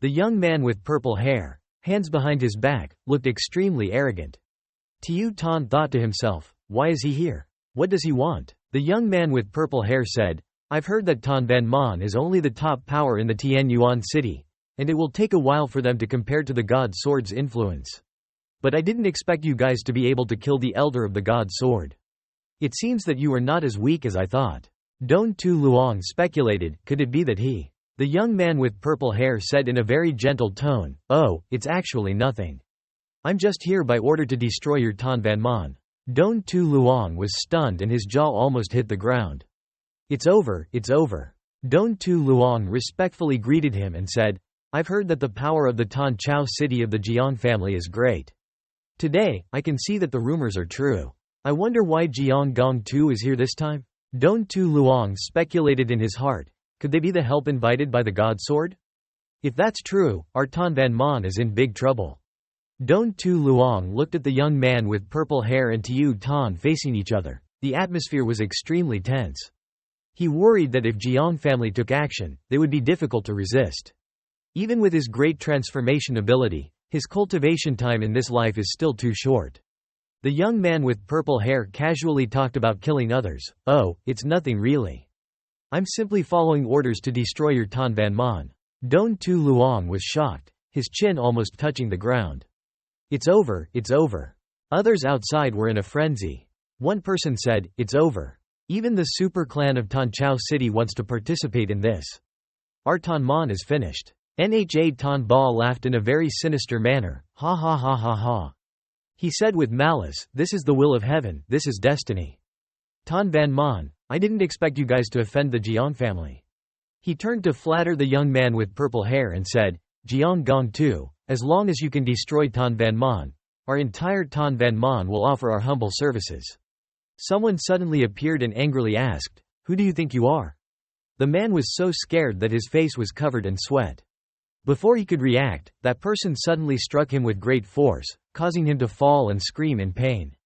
The young man with purple hair, hands behind his back, looked extremely arrogant. Tiu Tan thought to himself, why is he here? What does he want? The young man with purple hair said, I've heard that Tan Van Man is only the top power in the Tian Yuan city, and it will take a while for them to compare to the God Sword's influence. But I didn't expect you guys to be able to kill the Elder of the God Sword. It seems that you are not as weak as I thought. Don Tu Luong speculated, could it be that he? The young man with purple hair said in a very gentle tone, oh, it's actually nothing. I'm just here by order to destroy your Tan Van Man. Don Tu Luong was stunned and his jaw almost hit the ground. It's over, it's over. Don Tu Luong respectfully greeted him and said, I've heard that the power of the Tan Chao city of the Jiang family is great. Today, I can see that the rumors are true. I wonder why Jiang Gong Tu is here this time? Don Tu Luong speculated in his heart, could they be the help invited by the God Sword? If that's true, our Tan Van Man is in big trouble. Don Tu Luong looked at the young man with purple hair and Tiu Tan facing each other. The atmosphere was extremely tense. He worried that if Jiang family took action, they would be difficult to resist. Even with his great transformation ability, his cultivation time in this life is still too short. The young man with purple hair casually talked about killing others. Oh, it's nothing really. I'm simply following orders to destroy your Tan Van Man. Don Tu Luong was shocked, his chin almost touching the ground. It's over, it's over. Others outside were in a frenzy. One person said, it's over. Even the super clan of Tan Chao City wants to participate in this. Our Tan Man is finished. Nha Tan Ba laughed in a very sinister manner, ha ha ha ha ha. He said with malice, this is the will of heaven, this is destiny. Tan Van Man, I didn't expect you guys to offend the Jiang family. He turned to flatter the young man with purple hair and said, Jiang Gong Tu, as long as you can destroy Tan Van Man, our entire Tan Van Man will offer our humble services. Someone suddenly appeared and angrily asked, who do you think you are? The man was so scared that his face was covered in sweat. Before he could react, that person suddenly struck him with great force, causing him to fall and scream in pain.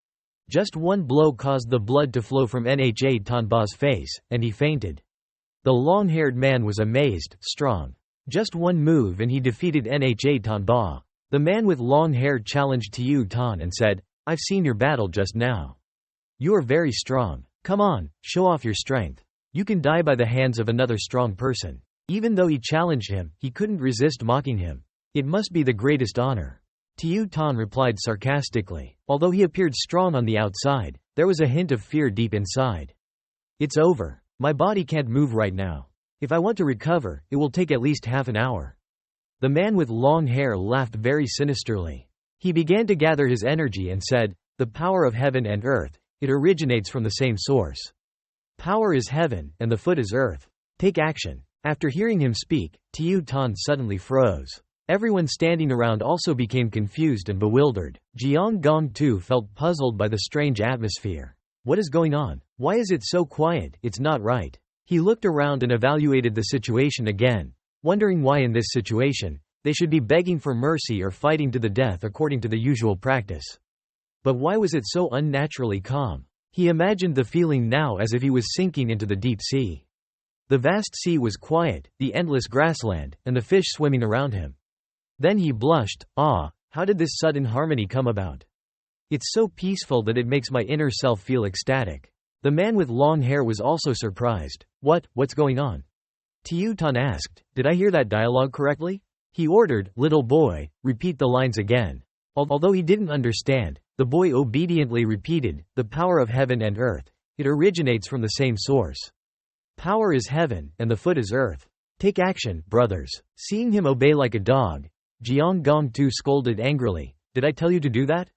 Just one blow caused the blood to flow from Nha Tanba's face, and he fainted. The long-haired man was amazed, strong. Just one move and he defeated Nha Tanba. The man with long hair challenged Tiu Tan and said, I've seen your battle just now. You are very strong. Come on, show off your strength. You can die by the hands of another strong person. Even though he challenged him, he couldn't resist mocking him. It must be the greatest honor. Tiu Tan replied sarcastically. Although he appeared strong on the outside, there was a hint of fear deep inside. It's over. My body can't move right now. If I want to recover, it will take at least half an hour. The man with long hair laughed very sinisterly. He began to gather his energy and said, the power of heaven and earth, it originates from the same source. Power is heaven, and the foot is earth. Take action. After hearing him speak, Tiu Tan suddenly froze. Everyone standing around also became confused and bewildered. Jiang Gong Tu felt puzzled by the strange atmosphere. What is going on? Why is it so quiet? It's not right. He looked around and evaluated the situation again, wondering why in this situation, they should be begging for mercy or fighting to the death according to the usual practice. But why was it so unnaturally calm? He imagined the feeling now as if he was sinking into the deep sea. The vast sea was quiet, the endless grassland, and the fish swimming around him. Then he blushed, how did this sudden harmony come about? It's so peaceful that it makes my inner self feel ecstatic. The man with long hair was also surprised. What's going on? Tiu Tan asked, did I hear that dialogue correctly? He ordered, little boy, repeat the lines again. Although he didn't understand, the boy obediently repeated, the power of heaven and earth, it originates from the same source. Power is heaven, and the foot is earth. Take action, brothers. Seeing him obey like a dog, Jiang Gong Tu scolded angrily, did I tell you to do that?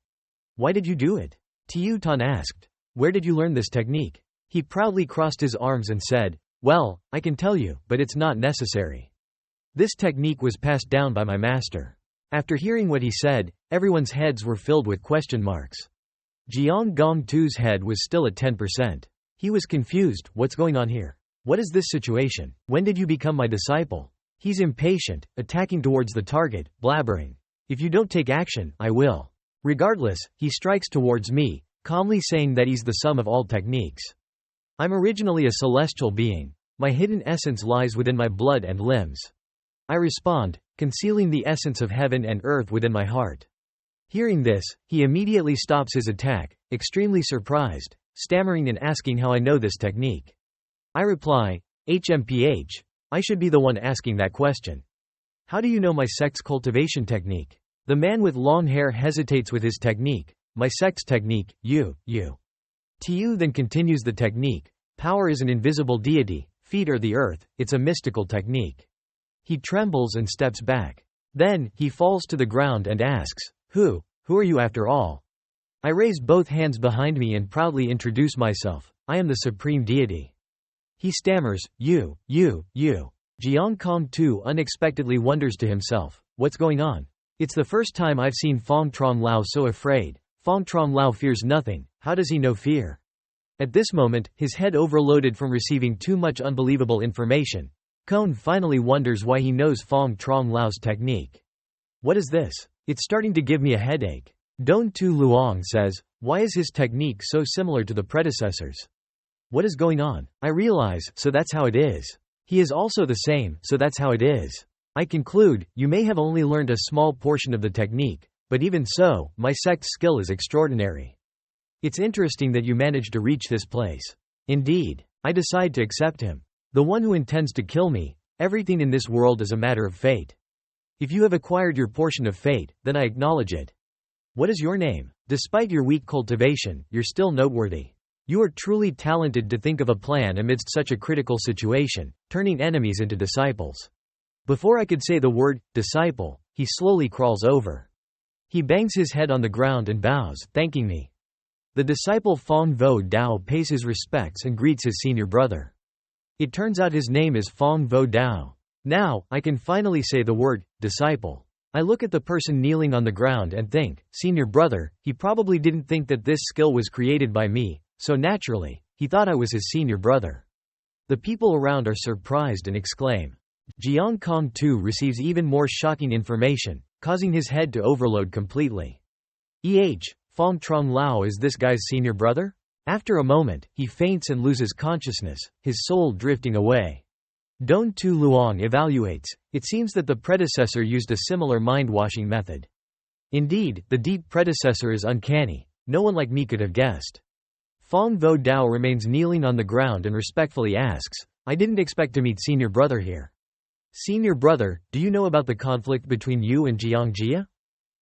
Why did you do it? Tiu Tan asked, where did you learn this technique? He proudly crossed his arms and said, well, I can tell you, but it's not necessary. This technique was passed down by my master. After hearing what he said, everyone's heads were filled with question marks. Jiang Gong Tu's head was still at 10%. He was confused, what's going on here? What is this situation? When did you become my disciple? He's impatient, attacking towards the target, blabbering. If you don't take action, I will. Regardless, he strikes towards me, calmly saying that he's the sum of all techniques. I'm originally a celestial being. My hidden essence lies within my blood and limbs. I respond, concealing the essence of heaven and earth within my heart. Hearing this, he immediately stops his attack, extremely surprised, stammering and asking how I know this technique. I reply, HMPH, I should be the one asking that question. How do you know my sect's cultivation technique? The man with long hair hesitates with his technique. My sect's technique, you. Tu then continues the technique. Power is an invisible deity, feet are the earth, it's a mystical technique. He trembles and steps back. Then, he falls to the ground and asks, Who are you after all? I raise both hands behind me and proudly introduce myself. I am the supreme deity. He stammers, you. Jiang Kong too unexpectedly wonders to himself, what's going on? It's the first time I've seen Fong Trong Lao so afraid. Fong Trong Lao fears nothing, how does he know fear? At this moment, his head overloaded from receiving too much unbelievable information. Cone finally wonders why he knows Fong Trong Lao's technique. What is this? It's starting to give me a headache. Don Tu Luong says, why is his technique so similar to the predecessors? What is going on? I realize, so that's how it is. He is also the same, so that's how it is. I conclude, you may have only learned a small portion of the technique, but even so, my sect's skill is extraordinary. It's interesting that you managed to reach this place. Indeed. I decide to accept him. The one who intends to kill me, everything in this world is a matter of fate. If you have acquired your portion of fate, then I acknowledge it. What is your name? Despite your weak cultivation, you're still noteworthy. You are truly talented to think of a plan amidst such a critical situation, turning enemies into disciples. Before I could say the word, disciple, he slowly crawls over. He bangs his head on the ground and bows, thanking me. The disciple Fong Vo Dao pays his respects and greets his senior brother. It turns out his name is Fong Vo Dao. Now, I can finally say the word, disciple. I look at the person kneeling on the ground and think, senior brother, he probably didn't think that this skill was created by me, so naturally, he thought I was his senior brother. The people around are surprised and exclaim. Jiang Kong too receives even more shocking information, causing his head to overload completely. Fong Trong Lao is this guy's senior brother? After a moment, he faints and loses consciousness, his soul drifting away. Don Tu Luong evaluates. It seems that the predecessor used a similar mind-washing method. Indeed, the deep predecessor is uncanny. No one like me could have guessed. Fong Vo Dao remains kneeling on the ground and respectfully asks, I didn't expect to meet senior brother here. Senior brother, do you know about the conflict between you and Jiang Jia?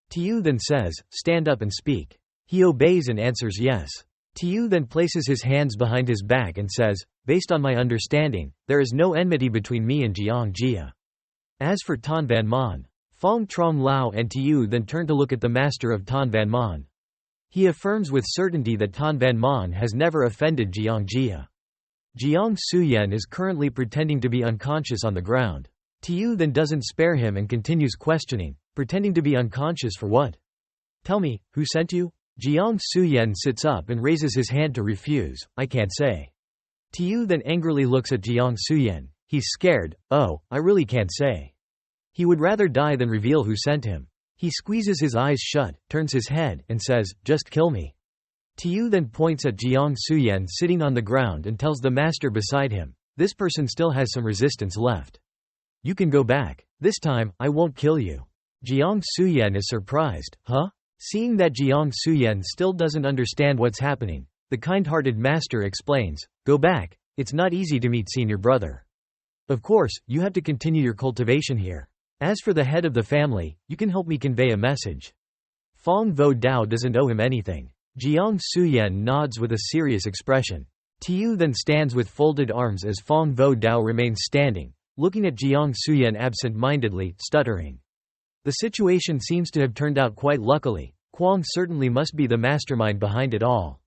Tu then says, stand up and speak. He obeys and answers yes. Tu then places his hands behind his back and says, based on my understanding, there is no enmity between me and Jiang Jia. As for Tan Van Man, Fong Trong Lao and Tu then turn to look at the master of Tan Van Man. He affirms with certainty that Tan Van Man has never offended Jiang Jia. Jiang Suyen is currently pretending to be unconscious on the ground. Tu then doesn't spare him and continues questioning, pretending to be unconscious for what? Tell me, who sent you? Jiang Suyen sits up and raises his hand to refuse, I can't say. Tu then angrily looks at Jiang Suyen. He's scared, oh, I really can't say. He would rather die than reveal who sent him. He squeezes his eyes shut, turns his head, and says, just kill me. Tu then points at Jiang Suyen sitting on the ground and tells the master beside him, this person still has some resistance left. You can go back. This time, I won't kill you. Jiang Suyen is surprised, huh? Seeing that Jiang Suyen still doesn't understand what's happening, the kind-hearted master explains, go back, it's not easy to meet senior brother. Of course, you have to continue your cultivation here. As for the head of the family, you can help me convey a message. Fong Vo Dao doesn't owe him anything. Jiang Suyen nods with a serious expression. Tu then stands with folded arms as Fong Vo Dao remains standing, looking at Jiang Suyen absent-mindedly, stuttering. The situation seems to have turned out quite luckily. Quang certainly must be the mastermind behind it all.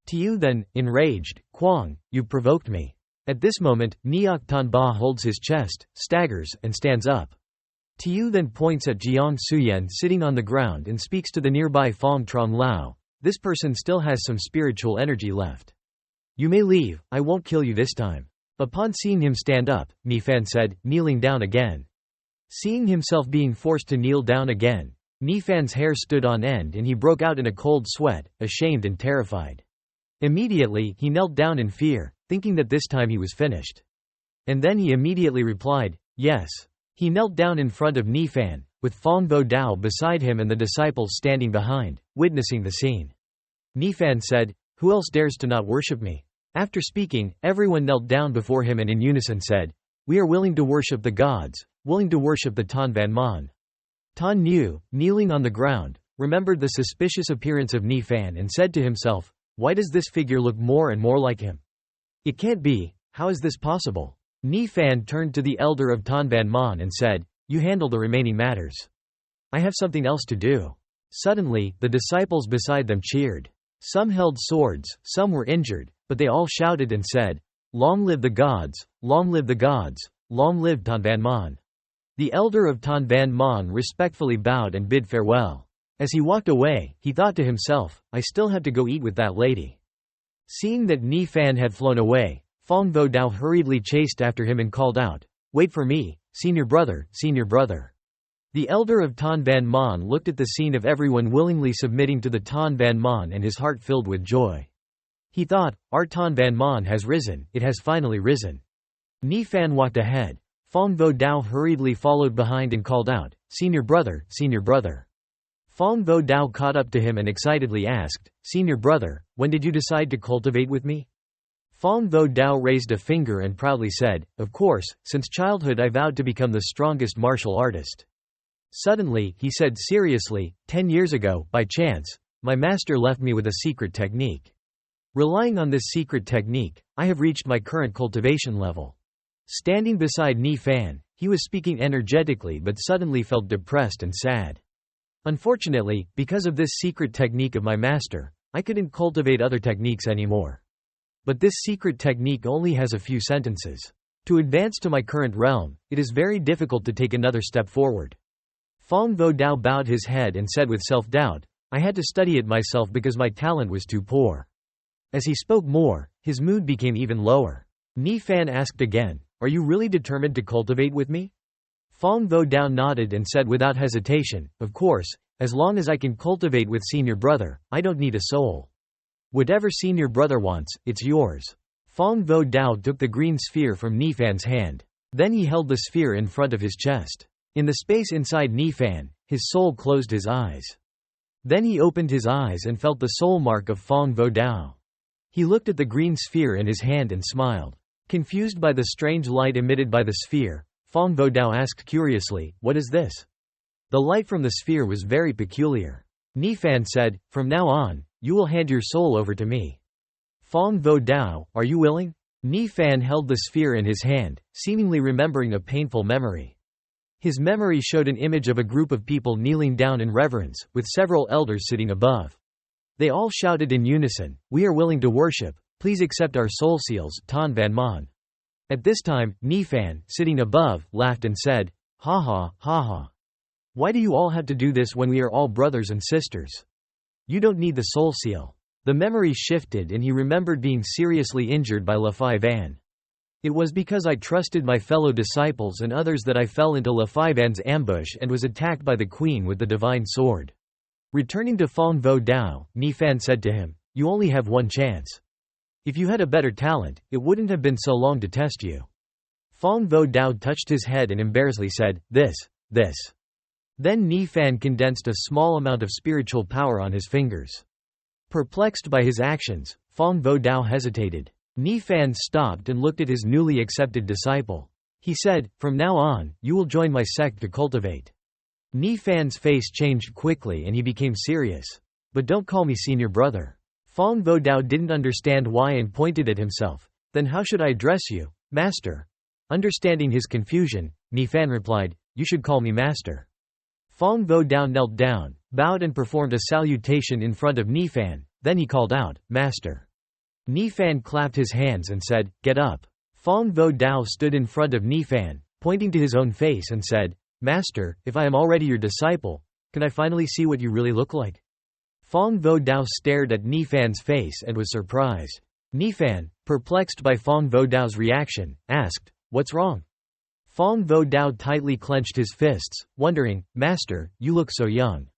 Tu then, enraged, Quang, you provoked me. At this moment, Niak Tanba holds his chest, staggers, and stands up. Tu then points at Jiang Suyen sitting on the ground and speaks to the nearby Fong Trong Lao. This person still has some spiritual energy left. You may leave, I won't kill you this time. Upon seeing him stand up, Nifan said, kneeling down again. Seeing himself being forced to kneel down again, Nifan's hair stood on end and he broke out in a cold sweat, ashamed and terrified. Immediately, he knelt down in fear, thinking that this time he was finished. And then he immediately replied, yes. He knelt down in front of Nifan, with Fong Vo Dao beside him and the disciples standing behind, witnessing the scene. Nifan said, "Who else dares to not worship me?" After speaking, everyone knelt down before him and in unison said, "We are willing to worship the gods, willing to worship the Tan Van Man." Tan Nu, kneeling on the ground, remembered the suspicious appearance of Nifan and said to himself, "Why does this figure look more and more like him? It can't be, how is this possible?" Nifan turned to the elder of Tan Van Man and said, "You handle the remaining matters. I have something else to do." Suddenly, the disciples beside them cheered. Some held swords, some were injured, but they all shouted and said, "Long live the gods, long live the gods, long live Tan Van Man." The elder of Tan Van Man respectfully bowed and bid farewell. As he walked away, he thought to himself, "I still have to go eat with that lady." Seeing that Nifan had flown away, Fong Vo Dao hurriedly chased after him and called out, "Wait for me, senior brother, senior brother." The elder of Tan Van Man looked at the scene of everyone willingly submitting to the Tan Van Man and his heart filled with joy. He thought, "Our Tan Van Man has risen, it has finally risen." Nifan walked ahead. Fong Vo Dao hurriedly followed behind and called out, "Senior brother, senior brother." Fong Vo Dao caught up to him and excitedly asked, "Senior brother, when did you decide to cultivate with me?" Fong Vo Dao raised a finger and proudly said, "Of course, since childhood I vowed to become the strongest martial artist." Suddenly, he said seriously, 10 years ago, by chance, my master left me with a secret technique. Relying on this secret technique, I have reached my current cultivation level." Standing beside Nifan, he was speaking energetically but suddenly felt depressed and sad. "Unfortunately, because of this secret technique of my master, I couldn't cultivate other techniques anymore. But this secret technique only has a few sentences. To advance to my current realm, it is very difficult to take another step forward." Fong Vo Dao bowed his head and said with self-doubt, "I had to study it myself because my talent was too poor." As he spoke more, his mood became even lower. Nifan asked again, "Are you really determined to cultivate with me?" Fong Vo Dao nodded and said without hesitation, "Of course, as long as I can cultivate with senior brother, I don't need a soul. Whatever senior brother wants, it's yours." Fong Vo Dao took the green sphere from Nifan's hand. Then he held the sphere in front of his chest. In the space inside Nifan, his soul closed his eyes. Then he opened his eyes and felt the soul mark of Fong Vo Dao. He looked at the green sphere in his hand and smiled. Confused by the strange light emitted by the sphere, Fong Vo Dao asked curiously, "What is this?" The light from the sphere was very peculiar. Nifan said, "From now on, you will hand your soul over to me." Fong Vo Dao, are you willing? Nifan held the sphere in his hand, seemingly remembering a painful memory. His memory showed an image of a group of people kneeling down in reverence, with several elders sitting above. They all shouted in unison, "We are willing to worship. Please accept our soul seals, Tan Van Man." At this time, Nifan, sitting above, laughed and said, "Ha ha, ha ha. Why do you all have to do this when we are all brothers and sisters? You don't need the soul seal." The memory shifted and he remembered being seriously injured by La Phi Van. "It was because I trusted my fellow disciples and others that I fell into La Phi Van's ambush and was attacked by the queen with the divine sword." Returning to Fong Vo Dao, Nifan said to him, "You only have one chance. If you had a better talent, it wouldn't have been so long to test you." Fong Vo Dao touched his head and embarrassedly said, This. Then Nifan condensed a small amount of spiritual power on his fingers. Perplexed by his actions, Fong Vo Dao hesitated. Nifan stopped and looked at his newly accepted disciple. He said, "From now on, you will join my sect to cultivate." Nifan's face changed quickly and he became serious. "But don't call me senior brother." Fong Vo Dao didn't understand why and pointed at himself. "Then how should I address you, master?" Understanding his confusion, Nifan replied, "You should call me master." Fong Vo Dao knelt down, bowed and performed a salutation in front of Nifan, then he called out, "Master." Nifan clapped his hands and said, "Get up." Fong Vo Dao stood in front of Nifan, pointing to his own face and said, "Master, if I am already your disciple, can I finally see what you really look like?" Fong Vo Dao stared at Nifan's face and was surprised. Nifan, perplexed by Fong Vo Dao's reaction, asked, "What's wrong?" Fong Vo Dao tightly clenched his fists, wondering, "Master, you look so young.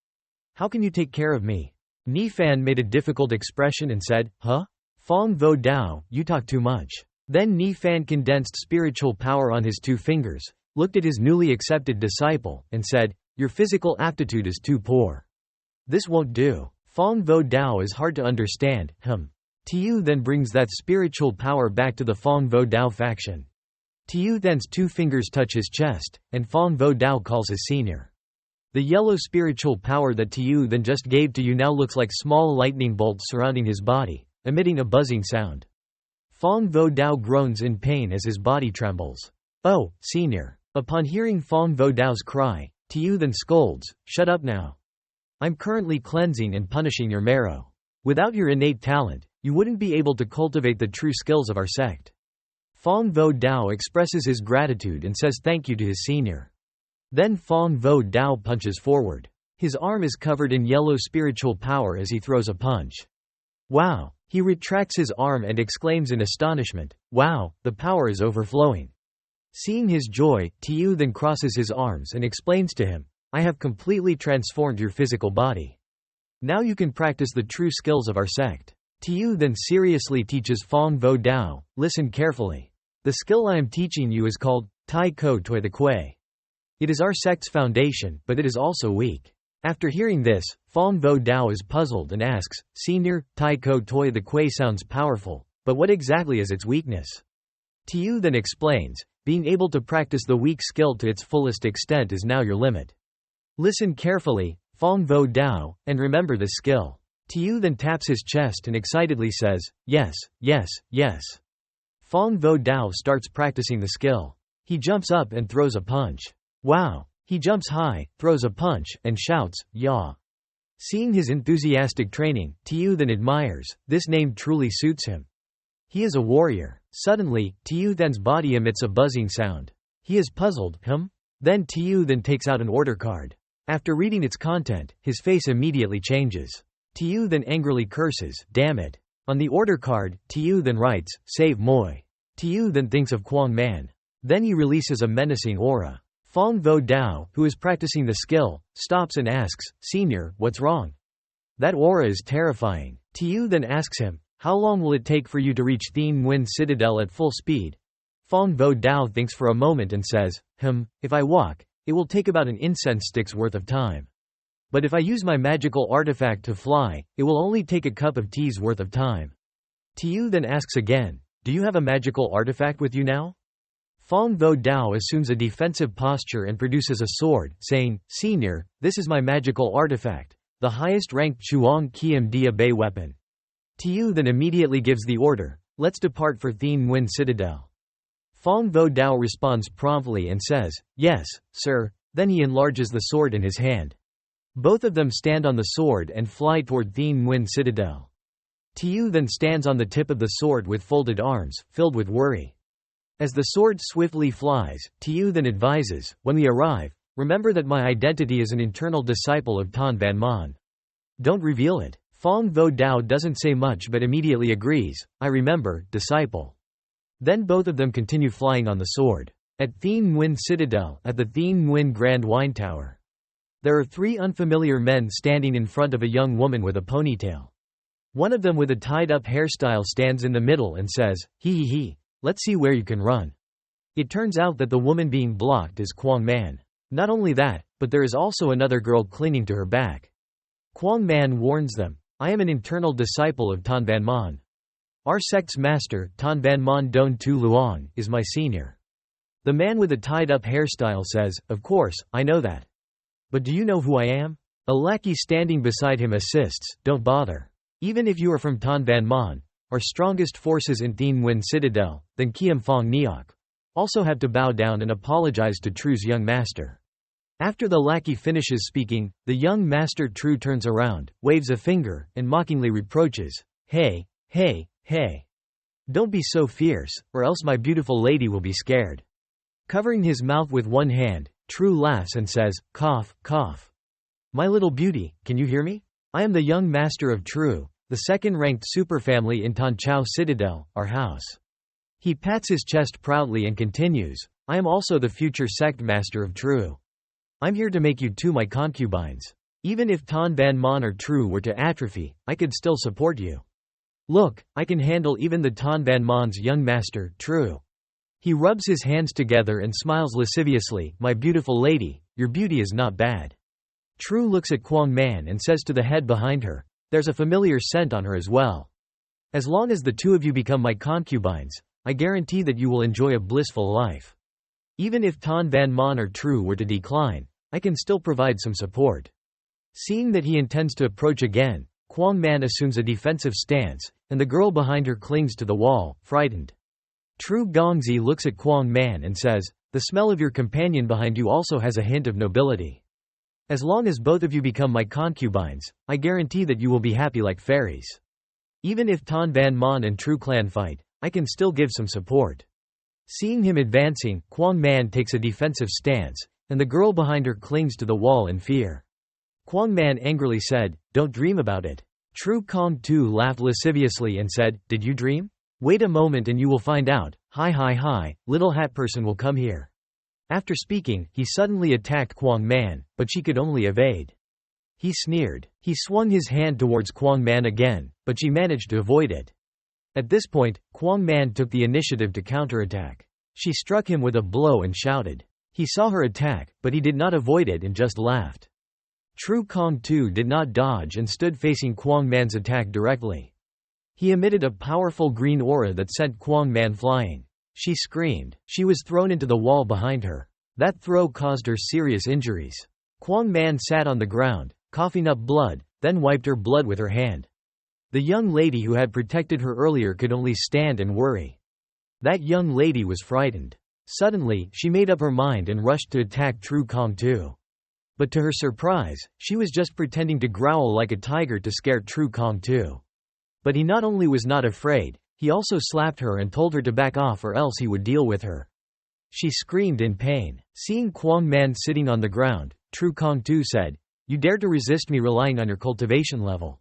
How can you take care of me?" Nifan made a difficult expression and said, "Huh? Fong Vo Dao, you talk too much." Then Nifan condensed spiritual power on his two fingers, looked at his newly accepted disciple, and said, "Your physical aptitude is too poor. This won't do. Fong Vo Dao is hard to understand." Tiu then brings that spiritual power back to the Fong Vo Dao faction. Tiu then's 2 fingers touch his chest, and Fong Vo Dao calls his senior. The yellow spiritual power that Tiu then just gave to you now looks like small lightning bolts surrounding his body, emitting a buzzing sound. Fong Vo Dao groans in pain as his body trembles. "Oh, senior." Upon hearing Fong Vo Dao's cry, Tiu then scolds, "Shut up now. I'm currently cleansing and punishing your marrow. Without your innate talent, you wouldn't be able to cultivate the true skills of our sect." Fong Vo Dao expresses his gratitude and says thank you to his senior. Then Fong Vo Dao punches forward. His arm is covered in yellow spiritual power as he throws a punch. "Wow!" He retracts his arm and exclaims in astonishment, "Wow, the power is overflowing." Seeing his joy, Tiu then crosses his arms and explains to him, "I have completely transformed your physical body. Now you can practice the true skills of our sect." Tiu then seriously teaches Fong Vo Dao, "Listen carefully. The skill I am teaching you is called Tai Ko Toi the Kui. It is our sect's foundation, but it is also weak." After hearing this, Fong Vo Dao is puzzled and asks, "Senior, Tai Ko Toi the Kui sounds powerful, but what exactly is its weakness?" Tiu then explains, "Being able to practice the weak skill to its fullest extent is now your limit. Listen carefully, Fong Vo Dao, and remember this skill." Tiu then taps his chest and excitedly says, "Yes, yes, yes." Fong Vo Dao starts practicing the skill. He jumps up and throws a punch. Wow! He jumps high, throws a punch, and shouts, "Yah!" Seeing his enthusiastic training, Tiu then admires, this name truly suits him. He is a warrior. Suddenly, Tiu then's body emits a buzzing sound. He is puzzled, Then Tiu then takes out an order card. After reading its content, his face immediately changes. Tiu then angrily curses, "Damn it." On the order card, Tiu then writes, "Save Moi." Tiu then thinks of Quang Man. Then he releases a menacing aura. Fong Vo Dao, who is practicing the skill, stops and asks, "Senior, what's wrong? That aura is terrifying." Tiu then asks him, "How long will it take for you to reach Thien Nguyen Citadel at full speed?" Fong Vo Dao thinks for a moment and says, If I walk, it will take about an incense stick's worth of time. But if I use my magical artifact to fly, it will only take a cup of tea's worth of time." Tiu then asks again, "Do you have a magical artifact with you now?" Fong Vo Dao assumes a defensive posture and produces a sword, saying, "Senior, this is my magical artifact, the highest-ranked Chuang Kiem Dia Bei weapon." Tiu then immediately gives the order, "Let's depart for Thien Nguyen Citadel." Fong Vo Dao responds promptly and says, "Yes, sir." Then he enlarges the sword in his hand. Both of them stand on the sword and fly toward Thien Nguyen Citadel. Tiu then stands on the tip of the sword with folded arms, filled with worry. As the sword swiftly flies, Tiu then advises, "When we arrive, remember that my identity is an internal disciple of Tan Van Man. Don't reveal it." Fong Vo Dao doesn't say much but immediately agrees, "I remember, disciple." Then both of them continue flying on the sword. At Thien Nguyen Citadel, at the Thien Nguyen Grand Wine Tower. There are 3 unfamiliar men standing in front of a young woman with a ponytail. One of them with a tied-up hairstyle stands in the middle and says, He, let's see where you can run." It turns out that the woman being blocked is Quang Man. Not only that, but there is also another girl clinging to her back. Quang Man warns them, "I am an internal disciple of Tan Van Man. Our sect's master, Tan Van Man Don Tu Luong, is my senior." The man with a tied-up hairstyle says, "Of course, I know that. But do you know who I am?" A lackey standing beside him assists, "Don't bother. Even if you are from Tan Van Man, our strongest forces in Thien Nguyen Citadel, then Kiem Phong Neok, also have to bow down and apologize to True's young master." After the lackey finishes speaking, the young master True turns around, waves a finger, and mockingly reproaches, Hey. Don't be so fierce, or else my beautiful lady will be scared." Covering his mouth with one hand, True laughs and says, "Cough, cough. My little beauty, can you hear me? I am the young master of True, the second-ranked superfamily in Tan Chao Citadel, our house." He pats his chest proudly and continues, "I am also the future sect master of True. I'm here to make you 2 my concubines. Even if Tan Van Man or True were to atrophy, I could still support you. Look, I can handle even the Tan Van Man's young master, True." He rubs his hands together and smiles lasciviously. My beautiful lady, your beauty is not bad. True looks at Kwang Man and says to the head behind her, there's a familiar scent on her as well. As long as the two of you become my concubines, I guarantee that you will enjoy a blissful life. Even if Tan Van Mon or True were to decline, I can still provide some support. Seeing that he intends to approach again, Kwang Man assumes a defensive stance, and the girl behind her clings to the wall, frightened. True Gongzi looks at Kwang Man and says, the smell of your companion behind you also has a hint of nobility. As long as both of you become my concubines, I guarantee that you will be happy like fairies. Even if Tan Van Mon and True Clan fight, I can still give some support. Seeing him advancing, Kwang Man takes a defensive stance, and the girl behind her clings to the wall in fear. Kwang Man angrily said, don't dream about it. True Kong Tu laughed lasciviously and said, did you dream? Wait a moment and you will find out. Hi, little hat person will come here. After speaking, he suddenly attacked Kwang Man, but she could only evade. He sneered. He swung his hand towards Kwang Man again, but she managed to avoid it. At this point, Kwang Man took the initiative to counterattack. She struck him with a blow and shouted. He saw her attack, but he did not avoid it and just laughed. True Kong Tu did not dodge and stood facing Kwang Man's attack directly. He emitted a powerful green aura that sent Kwang Man flying. She screamed. She was thrown into the wall behind her. That throw caused her serious injuries. Kwang Man sat on the ground, coughing up blood, then wiped her blood with her hand. The young lady who had protected her earlier could only stand and worry. That young lady was frightened. Suddenly, she made up her mind and rushed to attack True Kong Tu. But to her surprise, she was just pretending to growl like a tiger to scare True Kong Tu. But he not only was not afraid, he also slapped her and told her to back off or else he would deal with her. She screamed in pain. Seeing Kwang Man sitting on the ground, True Kong Tu said, you dare to resist me relying on your cultivation level.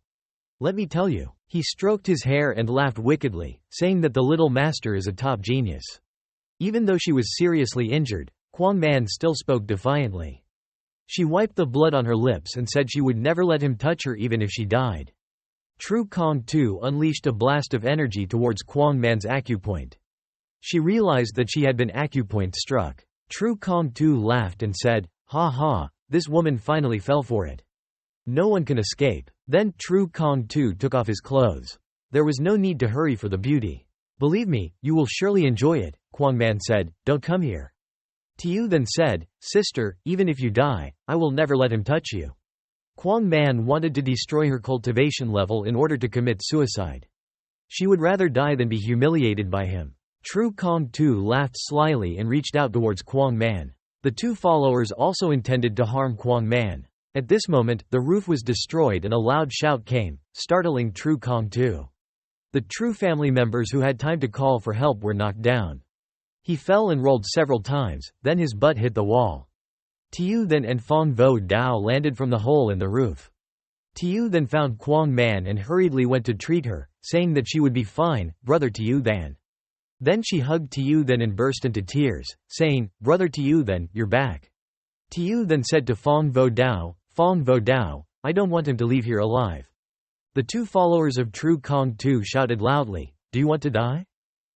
Let me tell you. He stroked his hair and laughed wickedly, saying that the little master is a top genius. Even though she was seriously injured, Kwang Man still spoke defiantly. She wiped the blood on her lips and said she would never let him touch her even if she died. True Kong Tu unleashed a blast of energy towards Kwang Man's acupoint. She realized that she had been acupoint struck. True Kong Tu laughed and said, ha ha, this woman finally fell for it. No one can escape. Then True Kong Tu took off his clothes. There was no need to hurry for the beauty. Believe me, you will surely enjoy it, Kwang Man said, don't come here. Tiu then said, sister, even if you die, I will never let him touch you. Kwang Man wanted to destroy her cultivation level in order to commit suicide. She would rather die than be humiliated by him. True Kong Tu laughed slyly and reached out towards Kwang Man. The two followers also intended to harm Kwang Man. At this moment, the roof was destroyed and a loud shout came, startling True Kong Tu. The True family members who had time to call for help were knocked down. He fell and rolled several times, then his butt hit the wall. Tiu then and Fong Vo Dao landed from the hole in the roof. Tiu then found Kwang Man and hurriedly went to treat her, saying that she would be fine, brother Tiu then. Then she hugged Tiu then and burst into tears, saying, brother Tiu then, you're back. Tiu then said to Fong Vo Dao, I don't want him to leave here alive. The two followers of True Kong Tu shouted loudly, do you want to die?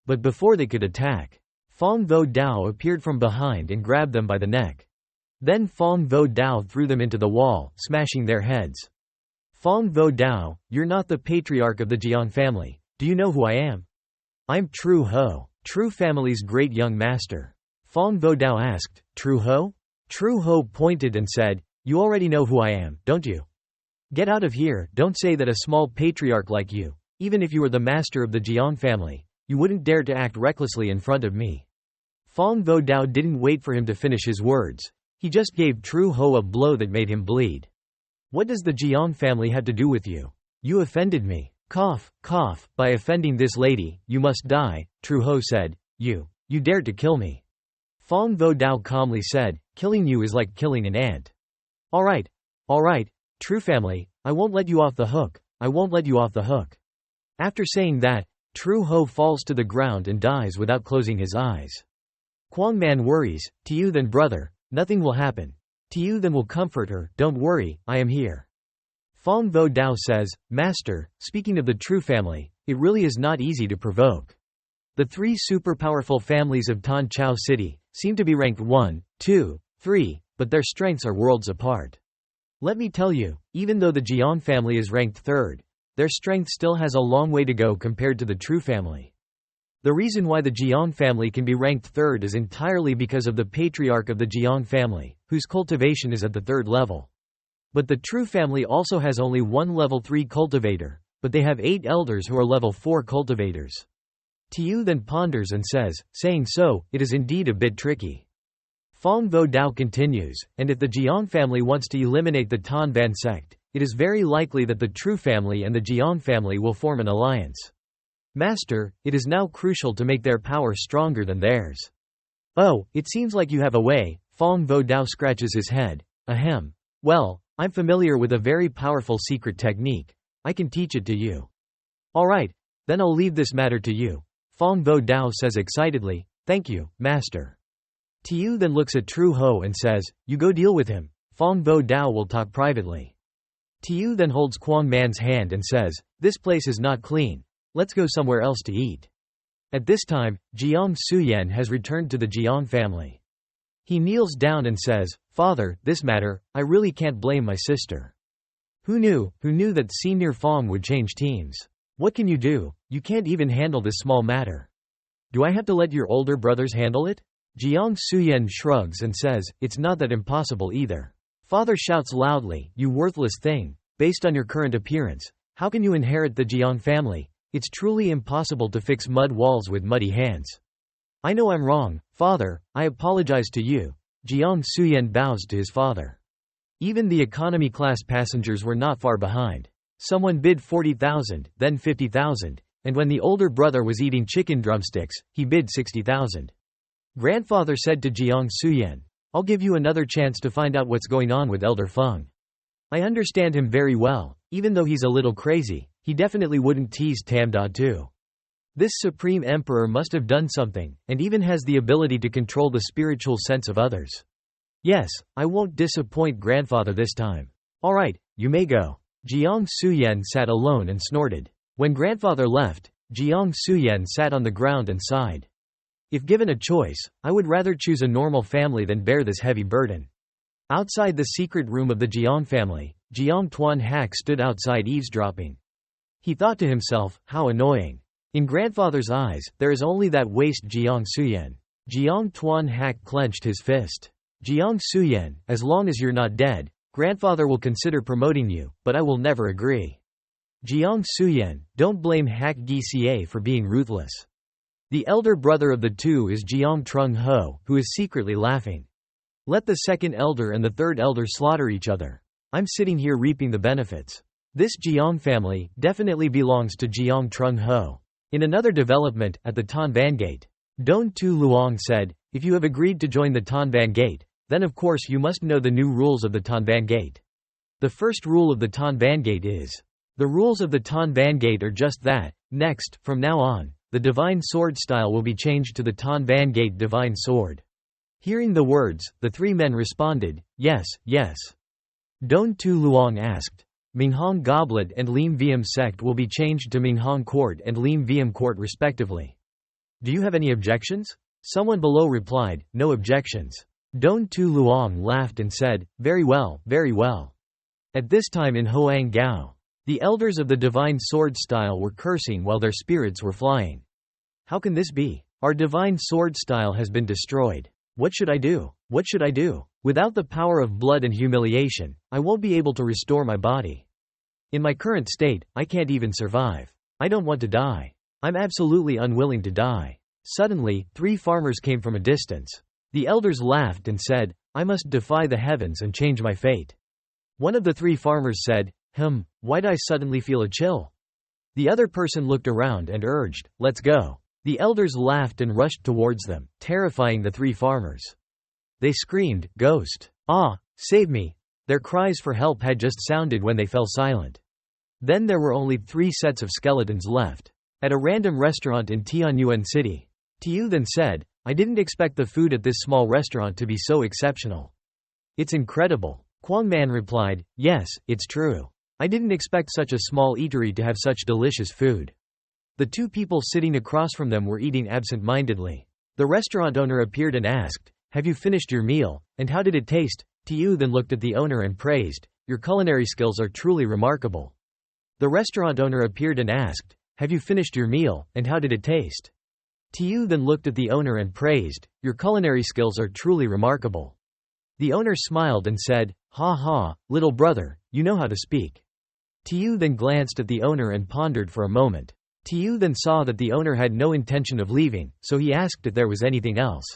But before they could attack, Fong Vo Dao appeared from behind and grabbed them by the neck. Then Fong Vo Dao threw them into the wall, smashing their heads. Fong Vo Dao, you're not the patriarch of the Jiang family. Do you know who I am? I'm True Ho, True family's great young master. Fong Vo Dao asked, True Ho? True Ho pointed and said, you already know who I am, don't you? Get out of here, don't say that a small patriarch like you, even if you were the master of the Jiang family, you wouldn't dare to act recklessly in front of me. Fong Vo Dao didn't wait for him to finish his words. He just gave True Ho a blow that made him bleed. What does the Jiang family have to do with you? You offended me. Cough, cough, by offending this lady, you must die, True Ho said. You dared to kill me. Fong Vo Dao calmly said, killing you is like killing an ant. Alright, True family, I won't let you off the hook, I won't let you off the hook. After saying that, True Ho falls to the ground and dies without closing his eyes. Kwang Man worries, Tiu then brother, nothing will happen. Tiu then will comfort her, don't worry, I am here. Fong Vo Dao says, Master, speaking of the True family, it really is not easy to provoke. The three super-powerful families of Tan Chao City seem to be ranked 1, 2, 3, but their strengths are worlds apart. Let me tell you, even though the Jiang family is ranked 3rd, their strength still has a long way to go compared to the True family. The reason why the Jiang family can be ranked 3rd is entirely because of the patriarch of the Jiang family, whose cultivation is at the 3rd level. But the True family also has only one level 3 cultivator, but they have 8 elders who are level 4 cultivators. Tiu then ponders and says, saying so, it is indeed a bit tricky. Fong Vo Dao continues, and if the Jiang family wants to eliminate the Tan Ban sect, it is very likely that the True family and the Jiang family will form an alliance. Master, it is now crucial to make their power stronger than theirs. Oh, it seems like you have a way. Fong Vo Dao scratches his head. Ahem. Well, I'm familiar with a very powerful secret technique. I can teach it to you. Alright, then I'll leave this matter to you. Fong Vo Dao says excitedly, thank you, master. Tiu then looks at True Ho and says, you go deal with him. Fong Vo Dao will talk privately. Tiu then holds Quang Man's hand and says, this place is not clean. Let's go somewhere else to eat. At this time, Jiang Suyen has returned to the Jiang family. He kneels down and says, Father, this matter, I really can't blame my sister. Who knew that Senior Fong would change teams? What can you do? You can't even handle this small matter. Do I have to let your older brothers handle it? Jiang Suyen shrugs and says, it's not that impossible either. Father shouts loudly, you worthless thing. Based on your current appearance, how can you inherit the Jiang family? It's truly impossible to fix mud walls with muddy hands. I know I'm wrong, father, I apologize to you. Jiang Suyen bows to his father. Even the economy class passengers were not far behind. Someone bid 40,000, then 50,000, and when the older brother was eating chicken drumsticks, he bid 60,000. Grandfather said to Jiang Suyen, I'll give you another chance to find out what's going on with Elder Feng. I understand him very well, even though he's a little crazy, he definitely wouldn't tease Tam Da too. This Supreme Emperor must have done something, and even has the ability to control the spiritual sense of others. Yes, I won't disappoint grandfather this time. Alright, you may go. Jiang Suyen sat alone and snorted. When grandfather left, Jiang Suyen sat on the ground and sighed. If given a choice, I would rather choose a normal family than bear this heavy burden. Outside the secret room of the Jiang family, Jiang Tuan Hak stood outside eavesdropping. He thought to himself, how annoying. In grandfather's eyes, there is only that waste Jiang Suyen. Jiang Tuan Hak clenched his fist. Jiang Suyen, as long as you're not dead, grandfather will consider promoting you, but I will never agree. Jiang Suyen, don't blame Hak Gca for being ruthless. The elder brother of the two is Jiang Trung Ho, who is secretly laughing. Let the second elder and the third elder slaughter each other. I'm sitting here reaping the benefits. This Jiang family definitely belongs to Jiang Trung Ho. In another development, at the Tan Ban Gate, Don Tu Luong said, if you have agreed to join the Tan Ban Gate, then of course you must know the new rules of the Tan Ban Gate. The first rule of the Tan Ban Gate is, the rules of the Tan Ban Gate are just that. Next, from now on, the Divine Sword style will be changed to the Tan Ban Gate Divine Sword. Hearing the words, the three men responded, yes, yes. Don Tu Luong asked, Minhang Goblet and Lim Viam sect will be changed to Minhang Court and Lim Viam Court respectively. Do you have any objections? Someone below replied, no objections. Don Tu Luong laughed and said, very well, very well. At this time in Hoang Gao, the elders of the Divine Sword style were cursing while their spirits were flying. How can this be? Our Divine Sword style has been destroyed. What should I do? What should I do? Without the power of blood and humiliation, I won't be able to restore my body. In my current state, I can't even survive. I don't want to die. I'm absolutely unwilling to die. Suddenly, three farmers came from a distance. The elders laughed and said, I must defy the heavens and change my fate. One of the three farmers said, why'd I suddenly feel a chill? The other person looked around and urged, let's go. The elders laughed and rushed towards them, terrifying the three farmers. They screamed, ghost! Ah, save me! Their cries for help had just sounded when they fell silent. Then there were only 3 sets of skeletons left. At a random restaurant in Tianyuan City. Tiu then said, I didn't expect the food at this small restaurant to be so exceptional. It's incredible. Quang Man replied, yes, it's true. I didn't expect such a small eatery to have such delicious food. The two people sitting across from them were eating absent-mindedly. The restaurant owner appeared and asked, "Have you finished your meal, and how did it taste?" Tiu then looked at the owner and praised, "Your culinary skills are truly remarkable." The restaurant owner appeared and asked, "Have you finished your meal, and how did it taste?" Tiu then looked at the owner and praised, "Your culinary skills are truly remarkable." The owner smiled and said, "Ha ha, little brother, you know how to speak." Tiu then glanced at the owner and pondered for a moment. Tiu then saw that the owner had no intention of leaving, so he asked if there was anything else.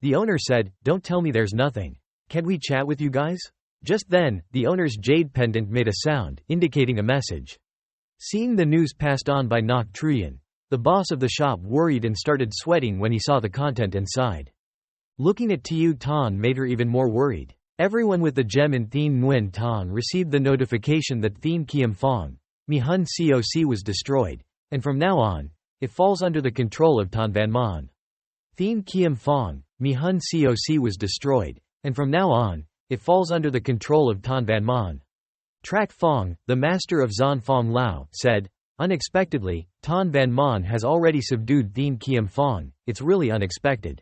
The owner said, "Don't tell me there's nothing. Can't we chat with you guys?" Just then, the owner's jade pendant made a sound, indicating a message. Seeing the news passed on by Nok Truyen, the boss of the shop worried and started sweating when he saw the content inside. Looking at Tiu Tan made her even more worried. Everyone with the gem in Thien Nguyen Tan received the notification that Thien Kiem Phong, Mi Hun Coc was destroyed, and from now on, it falls under the control of Tan Van Mon. Thien Kiem Phong, Mi Hun Coc was destroyed, and from now on, it falls under the control of Tan Van Mon. Trak Phong, the master of Zan Phong Lao, said, "Unexpectedly, Tan Van Mon has already subdued Thien Kiem Phong, it's really unexpected."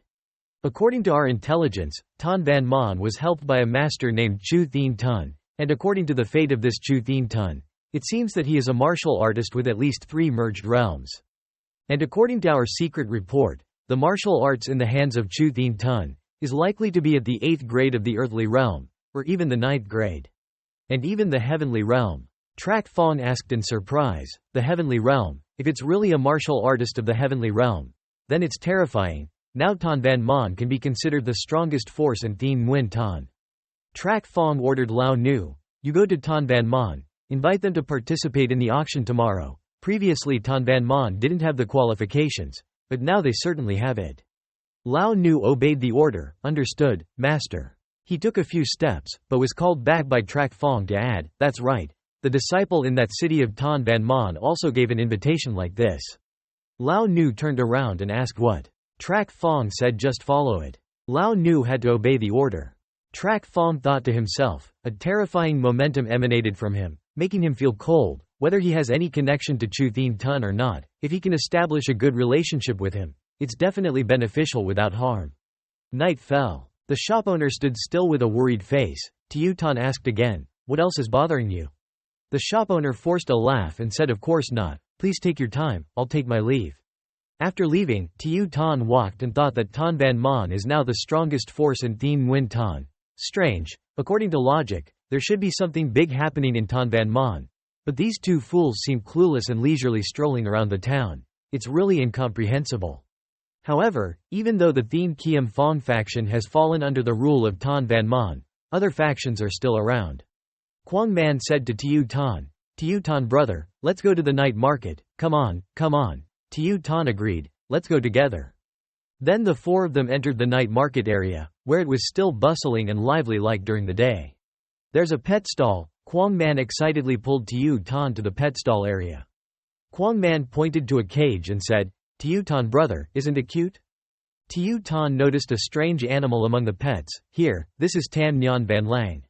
According to our intelligence, Tan Van Mon was helped by a master named Chu Thien Tun, and according to the fate of this Chu Thien Tun, it seems that he is a martial artist with at least 3 merged realms. And according to our secret report, the martial arts in the hands of Chu Thien Tun is likely to be at the 8th grade of the earthly realm, or even the 9th grade. And even the heavenly realm. Trak Phong asked in surprise, "The heavenly realm, if it's really a martial artist of the heavenly realm, then it's terrifying. Now Tan Van Mon can be considered the strongest force in Thien Nguyen Tan." Trak Phong ordered Lao Nu, "You go to Tan Van Mon, invite them to participate in the auction tomorrow." Previously Tan Van Mon didn't have the qualifications, but now they certainly have it. Lao Nu obeyed the order, "Understood, master." He took a few steps, but was called back by Trak Phong to add, "That's right. The disciple in that city of Tan Van Mon also gave an invitation like this." Lao Nu turned around and asked what. Trak Phong said, "Just follow it." Lao Nu had to obey the order. Trak Phong thought to himself, a terrifying momentum emanated from him, making him feel cold, whether he has any connection to Chu Thien Tun or not. If he can establish a good relationship with him, it's definitely beneficial without harm. Night fell. The shop owner stood still with a worried face. Tiu Tan asked again, "What else is bothering you?" The shop owner forced a laugh and said, "Of course not. Please take your time, I'll take my leave." After leaving, Tiu Tan walked and thought that Tan Van Mon is now the strongest force in Thien Nguyen Tan. Strange. According to logic, there should be something big happening in Tan Van Mon. But these two fools seem clueless and leisurely strolling around the town. It's really incomprehensible. However, even though the Thien Kiem Phong faction has fallen under the rule of Tan Van Mon, other factions are still around. Quang Man said to Tiu Tan brother, let's go to the night market, come on, come on. Tiu Tan agreed, let's go together. Then the four of them entered the night market area, where it was still bustling and lively like during the day. There's a pet stall. Quang Man excitedly pulled Tiu Tan to the pet stall area. Quang Man pointed to a cage and said, Tiu Tan brother, isn't it cute? Tiu Tan noticed a strange animal among the pets. Here, this is Tam Nyan Van Lang.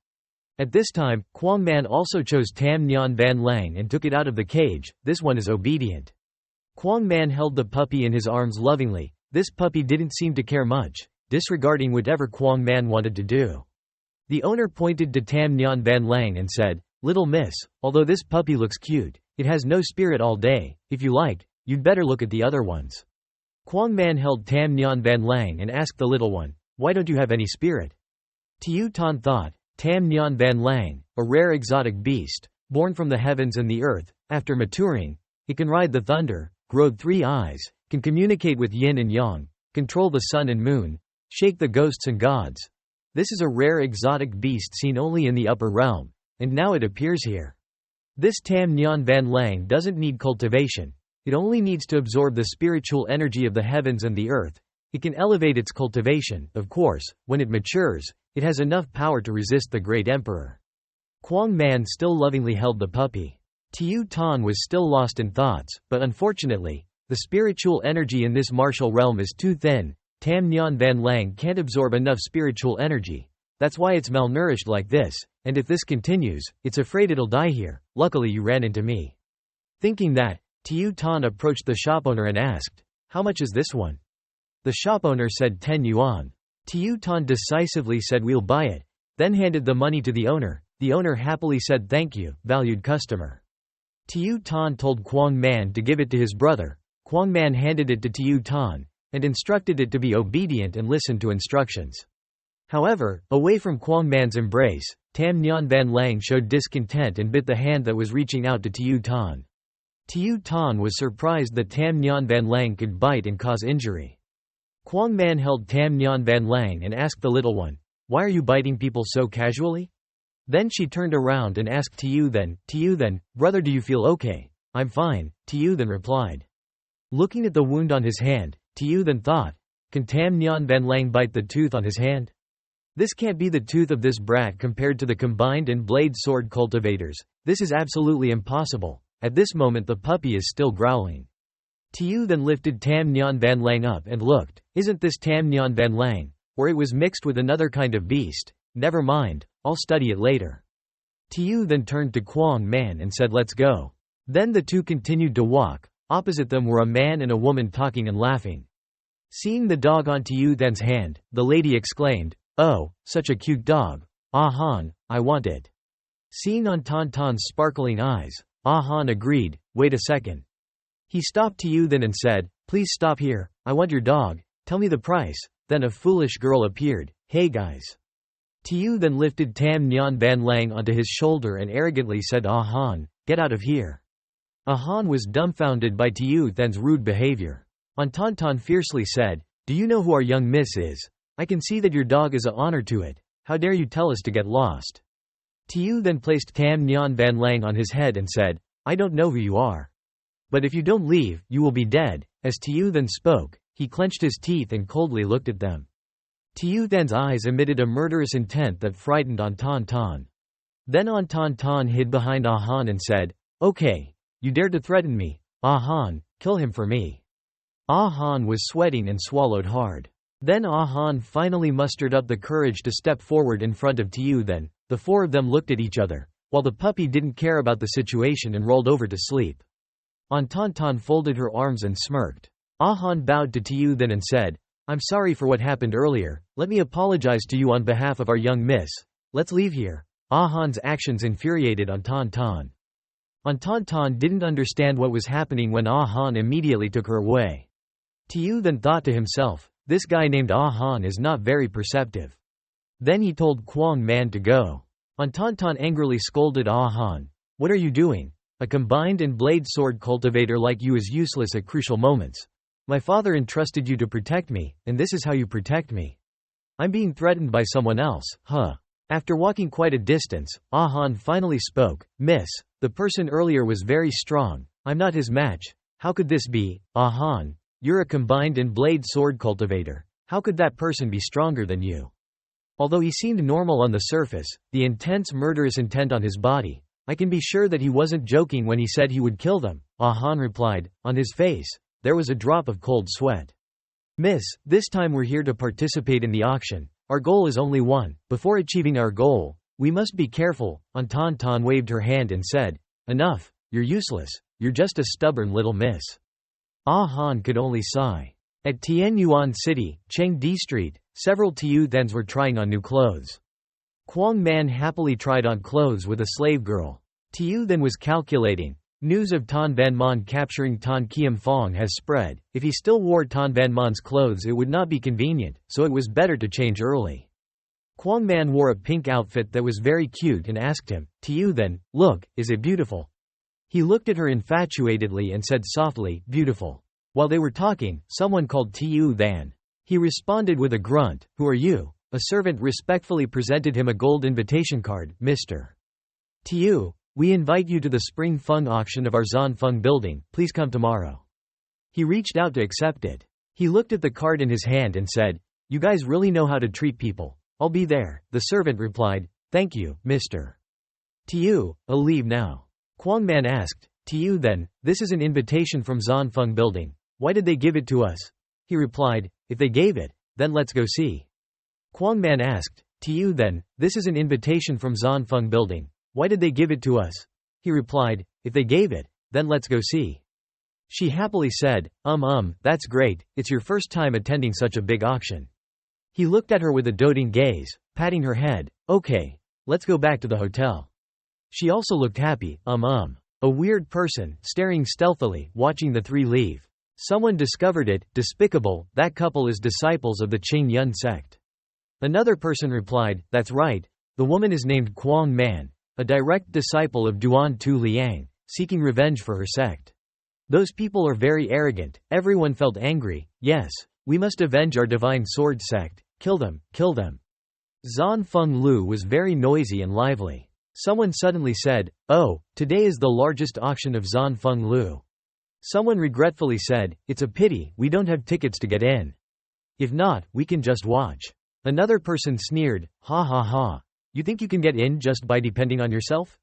At this time, Quang Man also chose Tam Nyan Van Lang and took it out of the cage. This one is obedient. Quang Man held the puppy in his arms lovingly. This puppy didn't seem to care much, disregarding whatever Quang Man wanted to do. The owner pointed to Tam Nyan Van Lang and said, Little miss, although this puppy looks cute, it has no spirit all day. If you like, you'd better look at the other ones. Quang Man held Tam Nyan Van Lang and asked the little one, why don't you have any spirit? Tiu Tan thought, Tam Nyan Van Lang, a rare exotic beast, born from the heavens and the earth. After maturing, it can ride the thunder, grow 3 eyes, can communicate with yin and yang, control the sun and moon, shake the ghosts and gods. This is a rare exotic beast seen only in the upper realm, and now it appears here. This Tam Nyan Van Lang doesn't need cultivation. It only needs to absorb the spiritual energy of the heavens and the earth. It can elevate its cultivation, of course. When it matures, it has enough power to resist the great emperor. Quang Man still lovingly held the puppy. Tiu Tan was still lost in thoughts, but unfortunately, the spiritual energy in this martial realm is too thin. Tam Nyan Van Lang can't absorb enough spiritual energy. That's why it's malnourished like this, and if this continues, it's afraid it'll die here. Luckily you ran into me. Thinking that, Tiu Tan approached the shop owner and asked, "How much is this one?" The shop owner said 10 yuan. Tiu Tan decisively said, "We'll buy it," then handed the money to the owner. The owner happily said, "Thank you, valued customer." Tiu Tan told Kwang Man to give it to his brother. Kwang Man handed it to Tiu Tan, and instructed it to be obedient and listen to instructions. However, away from Kwang Man's embrace, Tam Nyan Van Lang showed discontent and bit the hand that was reaching out to Tiu Tan. Tiu Tan was surprised that Tam Nyan Van Lang could bite and cause injury. Kwang Man held Tam Nyan Van Lang and asked the little one, "Why are you biting people so casually?" Then she turned around and asked Tiu Then, "Brother, do you feel okay?" "I'm fine," Tiu Then replied. Looking at the wound on his hand, Tiu Then thought, "Can Tam Nyan Van Lang bite the tooth on his hand? This can't be the tooth of this brat compared to the combined and blade sword cultivators. This is absolutely impossible." At this moment the puppy is still growling. Tiu Then lifted Tam Nyan Van Lang up and looked. "Isn't this Tam Nyan Van Lang? Or it was mixed with another kind of beast. Never mind, I'll study it later." Tiu Then turned to Kwang Man and said, "Let's go." Then the two continued to walk. Opposite them were a man and a woman talking and laughing. Seeing the dog on Tiu Then's hand, the lady exclaimed, "Oh, such a cute dog. Ah Han, I want it." Seeing on Tan Tan's sparkling eyes, Ah Han agreed. "Wait a second." He stopped Tiu Then and said, "Please stop here, I want your dog, tell me the price." Then a foolish girl appeared. "Hey guys." Tiu Then lifted Tam Nyan Van Lang onto his shoulder and arrogantly said, "Ah Han, get out of here." Ah Han was dumbfounded by Tiu Then's rude behavior. Tan Tan fiercely said, "Do you know who our young miss is? I can see that your dog is an honor to it. How dare you tell us to get lost?" Tiu Then placed Tam Nyan Van Lang on his head and said, "I don't know who you are. But if you don't leave, you will be dead." As Tiu Then spoke, he clenched his teeth and coldly looked at them. Tiu Then's eyes emitted a murderous intent that frightened Tan Tan. Then Tan Tan hid behind Ah Han and said, "Okay, you dare to threaten me? Ah Han, kill him for me." Ah Han was sweating and swallowed hard. Then Ah Han finally mustered up the courage to step forward in front of Tiu Then. The four of them looked at each other, while the puppy didn't care about the situation and rolled over to sleep. Tan Tan folded her arms and smirked. Ah Han bowed to Tiu Then and said, "I'm sorry for what happened earlier, let me apologize to you on behalf of our young miss. Let's leave here." Ah Han's actions infuriated Tan Tan. Tan Tan didn't understand what was happening when Ah Han immediately took her away. Tiu Then thought to himself, "This guy named Ah Han is not very perceptive." Then he told Kwang Man to go. Tan Tan angrily scolded Ah Han, "What are you doing? A combined and blade sword cultivator like you is useless at crucial moments. My father entrusted you to protect me, and this is how you protect me. I'm being threatened by someone else, huh?" After walking quite a distance, Ah Han finally spoke, "Miss, the person earlier was very strong. I'm not his match." "How could this be, Ah Han? You're a combined and blade sword cultivator. How could that person be stronger than you?" Although he seemed normal on the surface, the intense murderous intent on his body, I can be sure that he wasn't joking when he said he would kill them, Ah Han replied. On his face, there was a drop of cold sweat. "Miss, this time we're here to participate in the auction. Our goal is only one. Before achieving our goal, we must be careful." Tan Tan waved her hand and said, "Enough, you're useless, you're just a stubborn little miss." Ah Han could only sigh. At Tianyuan City, Chengdi Street, several Tiu Thens were trying on new clothes. Kwang Man happily tried on clothes with a slave girl. Tiu Then was calculating. News of Tan Van Mon capturing Tan Kiem Fong has spread. If he still wore Tan Van Mon's clothes it would not be convenient, so it was better to change early. Kwang Man wore a pink outfit that was very cute and asked him, "Tiu Then, look, is it beautiful?" He looked at her infatuatedly and said softly, "Beautiful." While they were talking, someone called Tiu Then. He responded with a grunt, "Who are you?" A servant respectfully presented him a gold invitation card. "Mr. Tiu, we invite you to the Spring Fung auction of our Zanfeng building, please come tomorrow." He reached out to accept it. He looked at the card in his hand and said, "You guys really know how to treat people. I'll be there." The servant replied, "Thank you, Mr. Tiu, I'll leave now." Kwang Man asked, "Tiu Then, this is an invitation from Zanfeng building. Why did they give it to us?" He replied, "If they gave it, then let's go see." Kwang Man asked, "Tiu Then, this is an invitation from Zanfeng building. Why did they give it to us?" He replied, "If they gave it, then let's go see." She happily said, that's great, it's your first time attending such a big auction. He looked at her with a doting gaze, patting her head. Okay, let's go back to the hotel. She also looked happy. A weird person, staring stealthily, watching the three leave. Someone discovered it, despicable, that couple is disciples of the Qing Yun sect. Another person replied, that's right, the woman is named Quang Man, a direct disciple of Duan Tu Liang, seeking revenge for her sect. Those people are very arrogant. Everyone felt angry. Yes, we must avenge our divine sword sect. Kill them, kill them. Zan Feng Lu was very noisy and lively. Someone suddenly said, oh, today is the largest auction of Zan Feng Lu. Someone regretfully said, it's a pity, we don't have tickets to get in. If not, we can just watch. Another person sneered, ha ha ha. You think you can get in just by depending on yourself?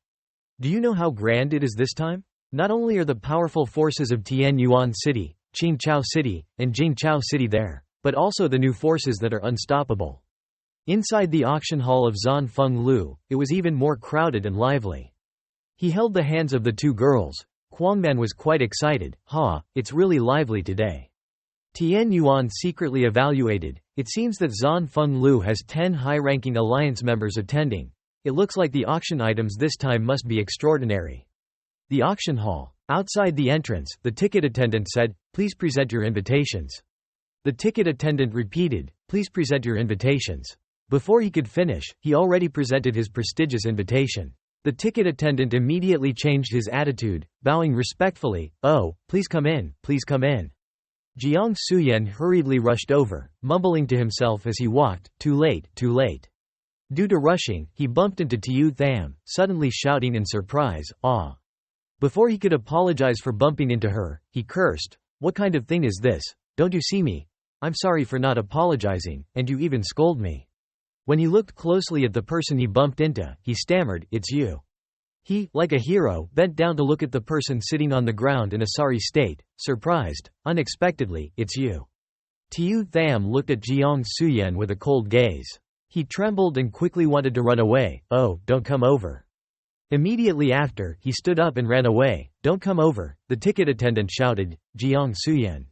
Do you know how grand it is this time? Not only are the powerful forces of Tianyuan City, Qingchao City, and Jingchao City there, but also the new forces that are unstoppable. Inside the auction hall of Zan Feng Lu, it was even more crowded and lively. He held the hands of the two girls. Quangman was quite excited. It's really lively today. Tianyuan secretly evaluated. It seems that Zan Feng Lu has 10 high-ranking alliance members attending. It looks like the auction items this time must be extraordinary. The auction hall. Outside the entrance, the ticket attendant said, please present your invitations. The ticket attendant repeated, please present your invitations. Before he could finish, he already presented his prestigious invitation. The ticket attendant immediately changed his attitude, bowing respectfully, oh, please come in, please come in. Jiang Suyen hurriedly rushed over, mumbling to himself as he walked, too late, too late. Due to rushing, he bumped into Tiu Tham, suddenly shouting in surprise, ah. Before he could apologize for bumping into her, he cursed, what kind of thing is this? Don't you see me? I'm sorry for not apologizing, and you even scold me. When he looked closely at the person he bumped into, he stammered, it's you. He, like a hero, bent down to look at the person sitting on the ground in a sorry state, surprised, unexpectedly, it's you. Tiu Tham looked at Jiang Suyen with a cold gaze. He trembled and quickly wanted to run away, oh, don't come over. Immediately after, he stood up and ran away. Don't come over, the ticket attendant shouted, Jiang Suyen.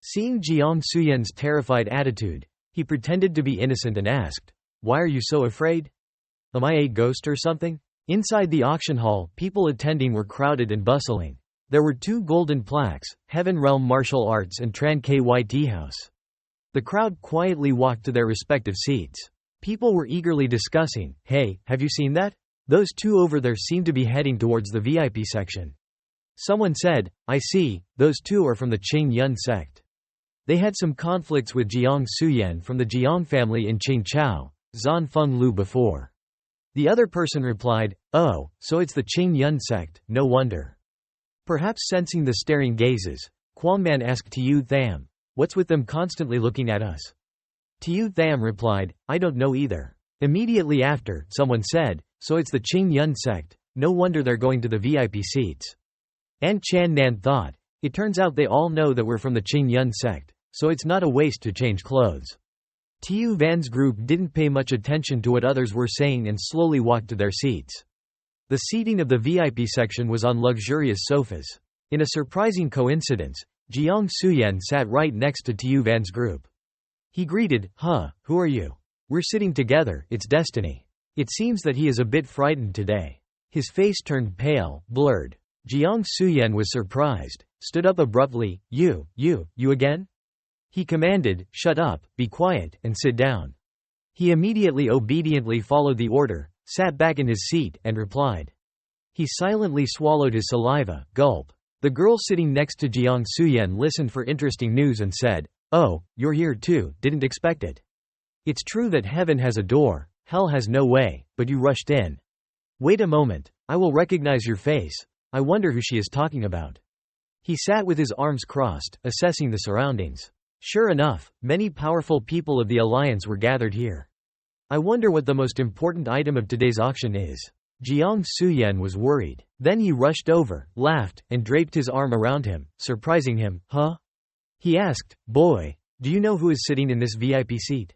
Seeing Jiang Suyen's terrified attitude, he pretended to be innocent and asked, why are you so afraid? Am I a ghost or something? Inside the auction hall, people attending were crowded and bustling. There were 2 golden plaques, Heaven Realm Martial Arts and Tran KYT House. The crowd quietly walked to their respective seats. People were eagerly discussing, hey, have you seen that? Those 2 over there seem to be heading towards the VIP section. Someone said, I see, those 2 are from the Qing Yun sect. They had some conflicts with Jiang Suyen from the Jiang family in Qingchao, Zan Feng Lu before. The other person replied, oh, so it's the Qing Yun sect, no wonder. Perhaps sensing the staring gazes, Quangman asked Tiu Tham, what's with them constantly looking at us? Tiu Tham replied, I don't know either. Immediately after, someone said, so it's the Qing Yun sect, no wonder they're going to the VIP seats. And Chan Nan thought, it turns out they all know that we're from the Qing Yun sect, so it's not a waste to change clothes. Tiu Van's group didn't pay much attention to what others were saying and slowly walked to their seats. The seating of the VIP section was on luxurious sofas. In a surprising coincidence, Jiang Suyen sat right next to Tiu Van's group. He greeted, who are you? We're sitting together, it's destiny. It seems that he is a bit frightened today. His face turned pale, blurred. Jiang Suyen was surprised, stood up abruptly, you again? He commanded, shut up, be quiet, and sit down. He immediately obediently followed the order, sat back in his seat, and replied. He silently swallowed his saliva, gulp. The girl sitting next to Jiang Suyen listened for interesting news and said, oh, you're here too, didn't expect it. It's true that heaven has a door, hell has no way, but you rushed in. Wait a moment, I will recognize your face, I wonder who she is talking about. He sat with his arms crossed, assessing the surroundings. Sure enough, many powerful people of the alliance were gathered here. I wonder what the most important item of today's auction is. Jiang Suyen was worried. Then he rushed over, laughed, and draped his arm around him, surprising him. He asked, boy, do you know who is sitting in this VIP seat?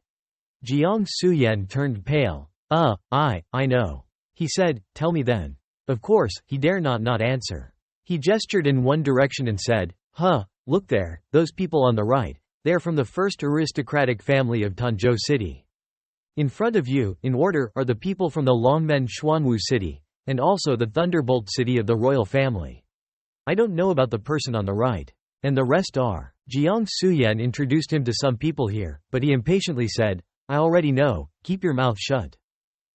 Jiang Suyen turned pale. I know. He said, tell me then. Of course, he dare not answer. He gestured in one direction and said, Huh, look there, those people on the right. They are from the first aristocratic family of Tanzhou City. In front of you, in order, are the people from the Longmen Xuanwu City, and also the Thunderbolt City of the royal family. I don't know about the person on the right. And the rest are. Jiang Suyan introduced him to some people here, but he impatiently said, I already know, keep your mouth shut.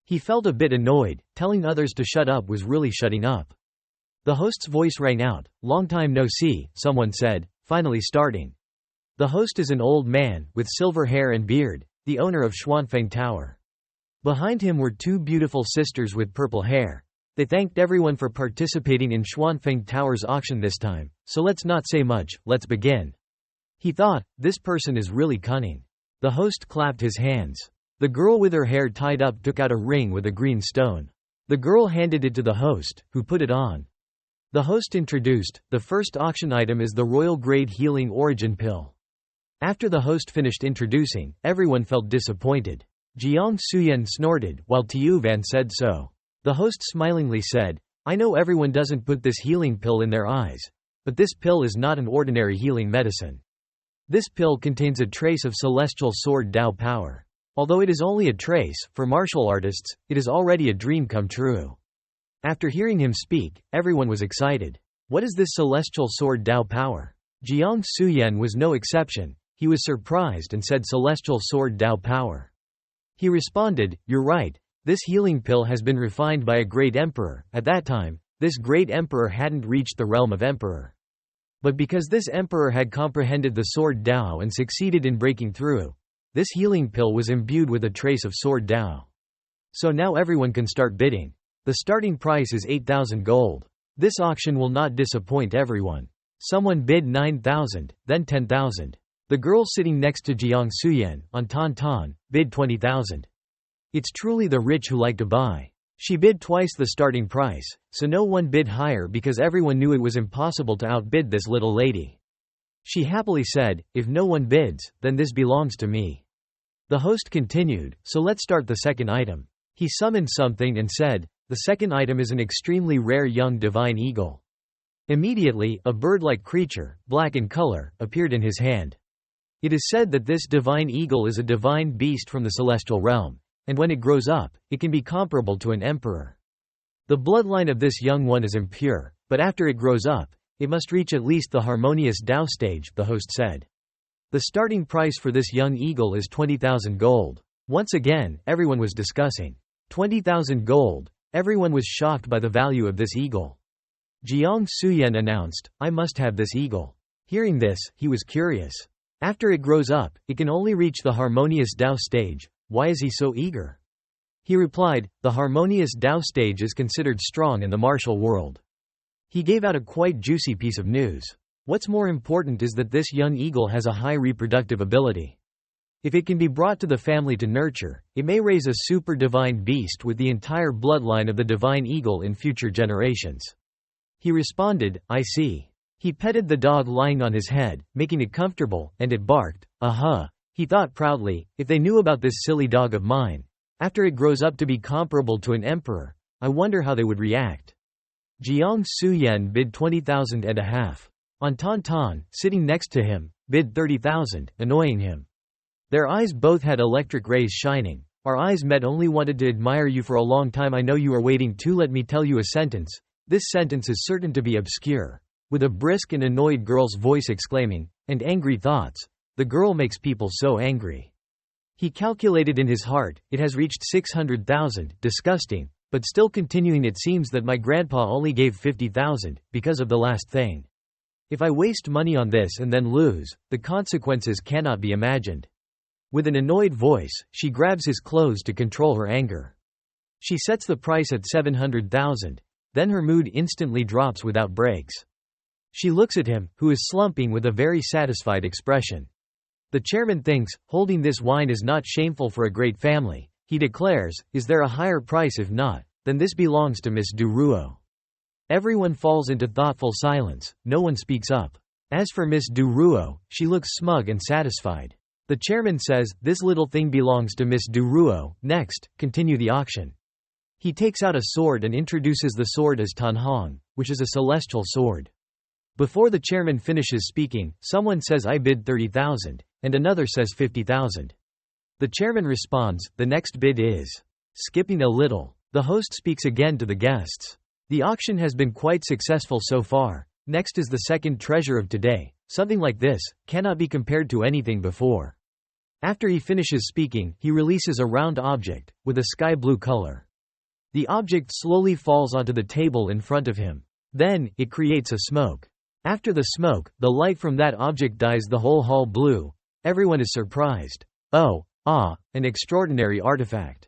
He felt a bit annoyed, telling others to shut up was really shutting up. The host's voice rang out, long time no see, someone said, finally starting. The host is an old man, with silver hair and beard, the owner of Xuanfeng Tower. Behind him were two beautiful sisters with purple hair. They thanked everyone for participating in Xuanfeng Tower's auction this time, so let's not say much, let's begin. He thought, this person is really cunning. The host clapped his hands. The girl with her hair tied up took out a ring with a green stone. The girl handed it to the host, who put it on. The host introduced, the first auction item is the Royal Grade Healing Origin Pill. After the host finished introducing, everyone felt disappointed. Jiang Suyan snorted, while Tiu Van said so. The host smilingly said, I know everyone doesn't put this healing pill in their eyes. But this pill is not an ordinary healing medicine. This pill contains a trace of celestial sword Dao power. Although it is only a trace, for martial artists, it is already a dream come true. After hearing him speak, everyone was excited. What is this celestial sword Dao power? Jiang Suyan was no exception. He was surprised and said celestial sword Dao power. He responded, you're right. This healing pill has been refined by a great emperor. At that time, this great emperor hadn't reached the realm of emperor. But because this emperor had comprehended the sword Dao and succeeded in breaking through, this healing pill was imbued with a trace of sword Dao. So now everyone can start bidding. The starting price is 8,000 gold. This auction will not disappoint everyone. Someone bid 9,000, then 10,000. The girl sitting next to Jiang Suyan, on Tan Tan, bid 20,000. It's truly the rich who like to buy. She bid twice the starting price, so no one bid higher because everyone knew it was impossible to outbid this little lady. She happily said, if no one bids, then this belongs to me. The host continued, so let's start the second item. He summoned something and said, the second item is an extremely rare young divine eagle. Immediately, a bird-like creature, black in color, appeared in his hand. It is said that this divine eagle is a divine beast from the celestial realm. And when it grows up, it can be comparable to an emperor. The bloodline of this young one is impure, but after it grows up, it must reach at least the harmonious Dao stage, the host said. The starting price for this young eagle is 20,000 gold. Once again, everyone was discussing. 20,000 gold. Everyone was shocked by the value of this eagle. Jiang Suyan announced, I must have this eagle. Hearing this, he was curious. After it grows up, it can only reach the harmonious Dao stage. Why is he so eager? He replied, the harmonious Dao stage is considered strong in the martial world. He gave out a quite juicy piece of news. What's more important is that this young eagle has a high reproductive ability. If it can be brought to the family to nurture, it may raise a super divine beast with the entire bloodline of the divine eagle in future generations. He responded, I see. He petted the dog lying on his head, making it comfortable, and it barked, aha. He thought proudly, if they knew about this silly dog of mine, after it grows up to be comparable to an emperor, I wonder how they would react. Jiang Suyan bid 20,000 and a half. On Tan Tan, sitting next to him, bid 30,000, annoying him. Their eyes both had electric rays shining. Our eyes met only wanted to admire you for a long time. I know you are waiting too. Let me tell you a sentence. This sentence is certain to be obscure. With a brisk and annoyed girl's voice exclaiming, and angry thoughts. The girl makes people so angry. He calculated in his heart, it has reached 600,000, disgusting, but still continuing. It seems that my grandpa only gave 50,000, because of the last thing. If I waste money on this and then lose, the consequences cannot be imagined. With an annoyed voice, she grabs his clothes to control her anger. She sets the price at 700,000, then her mood instantly drops without breaks. She looks at him, who is slumping with a very satisfied expression. The chairman thinks, holding this wine is not shameful for a great family. He declares, is there a higher price? If not, then this belongs to Miss Duruo. Everyone falls into thoughtful silence, no one speaks up. As for Miss Duruo, she looks smug and satisfied. The chairman says, this little thing belongs to Miss Duruo. Next, continue the auction. He takes out a sword and introduces the sword as Tanhong, which is a celestial sword. Before the chairman finishes speaking, someone says I bid 30,000, and another says 50,000. The chairman responds, the next bid is. Skipping a little, the host speaks again to the guests. The auction has been quite successful so far. Next is the second treasure of today. Something like this cannot be compared to anything before. After he finishes speaking, he releases a round object, with a sky blue color. The object slowly falls onto the table in front of him. Then, it creates a smoke. After the smoke, the light from that object dyes the whole hall blue. Everyone is surprised. Oh, an extraordinary artifact.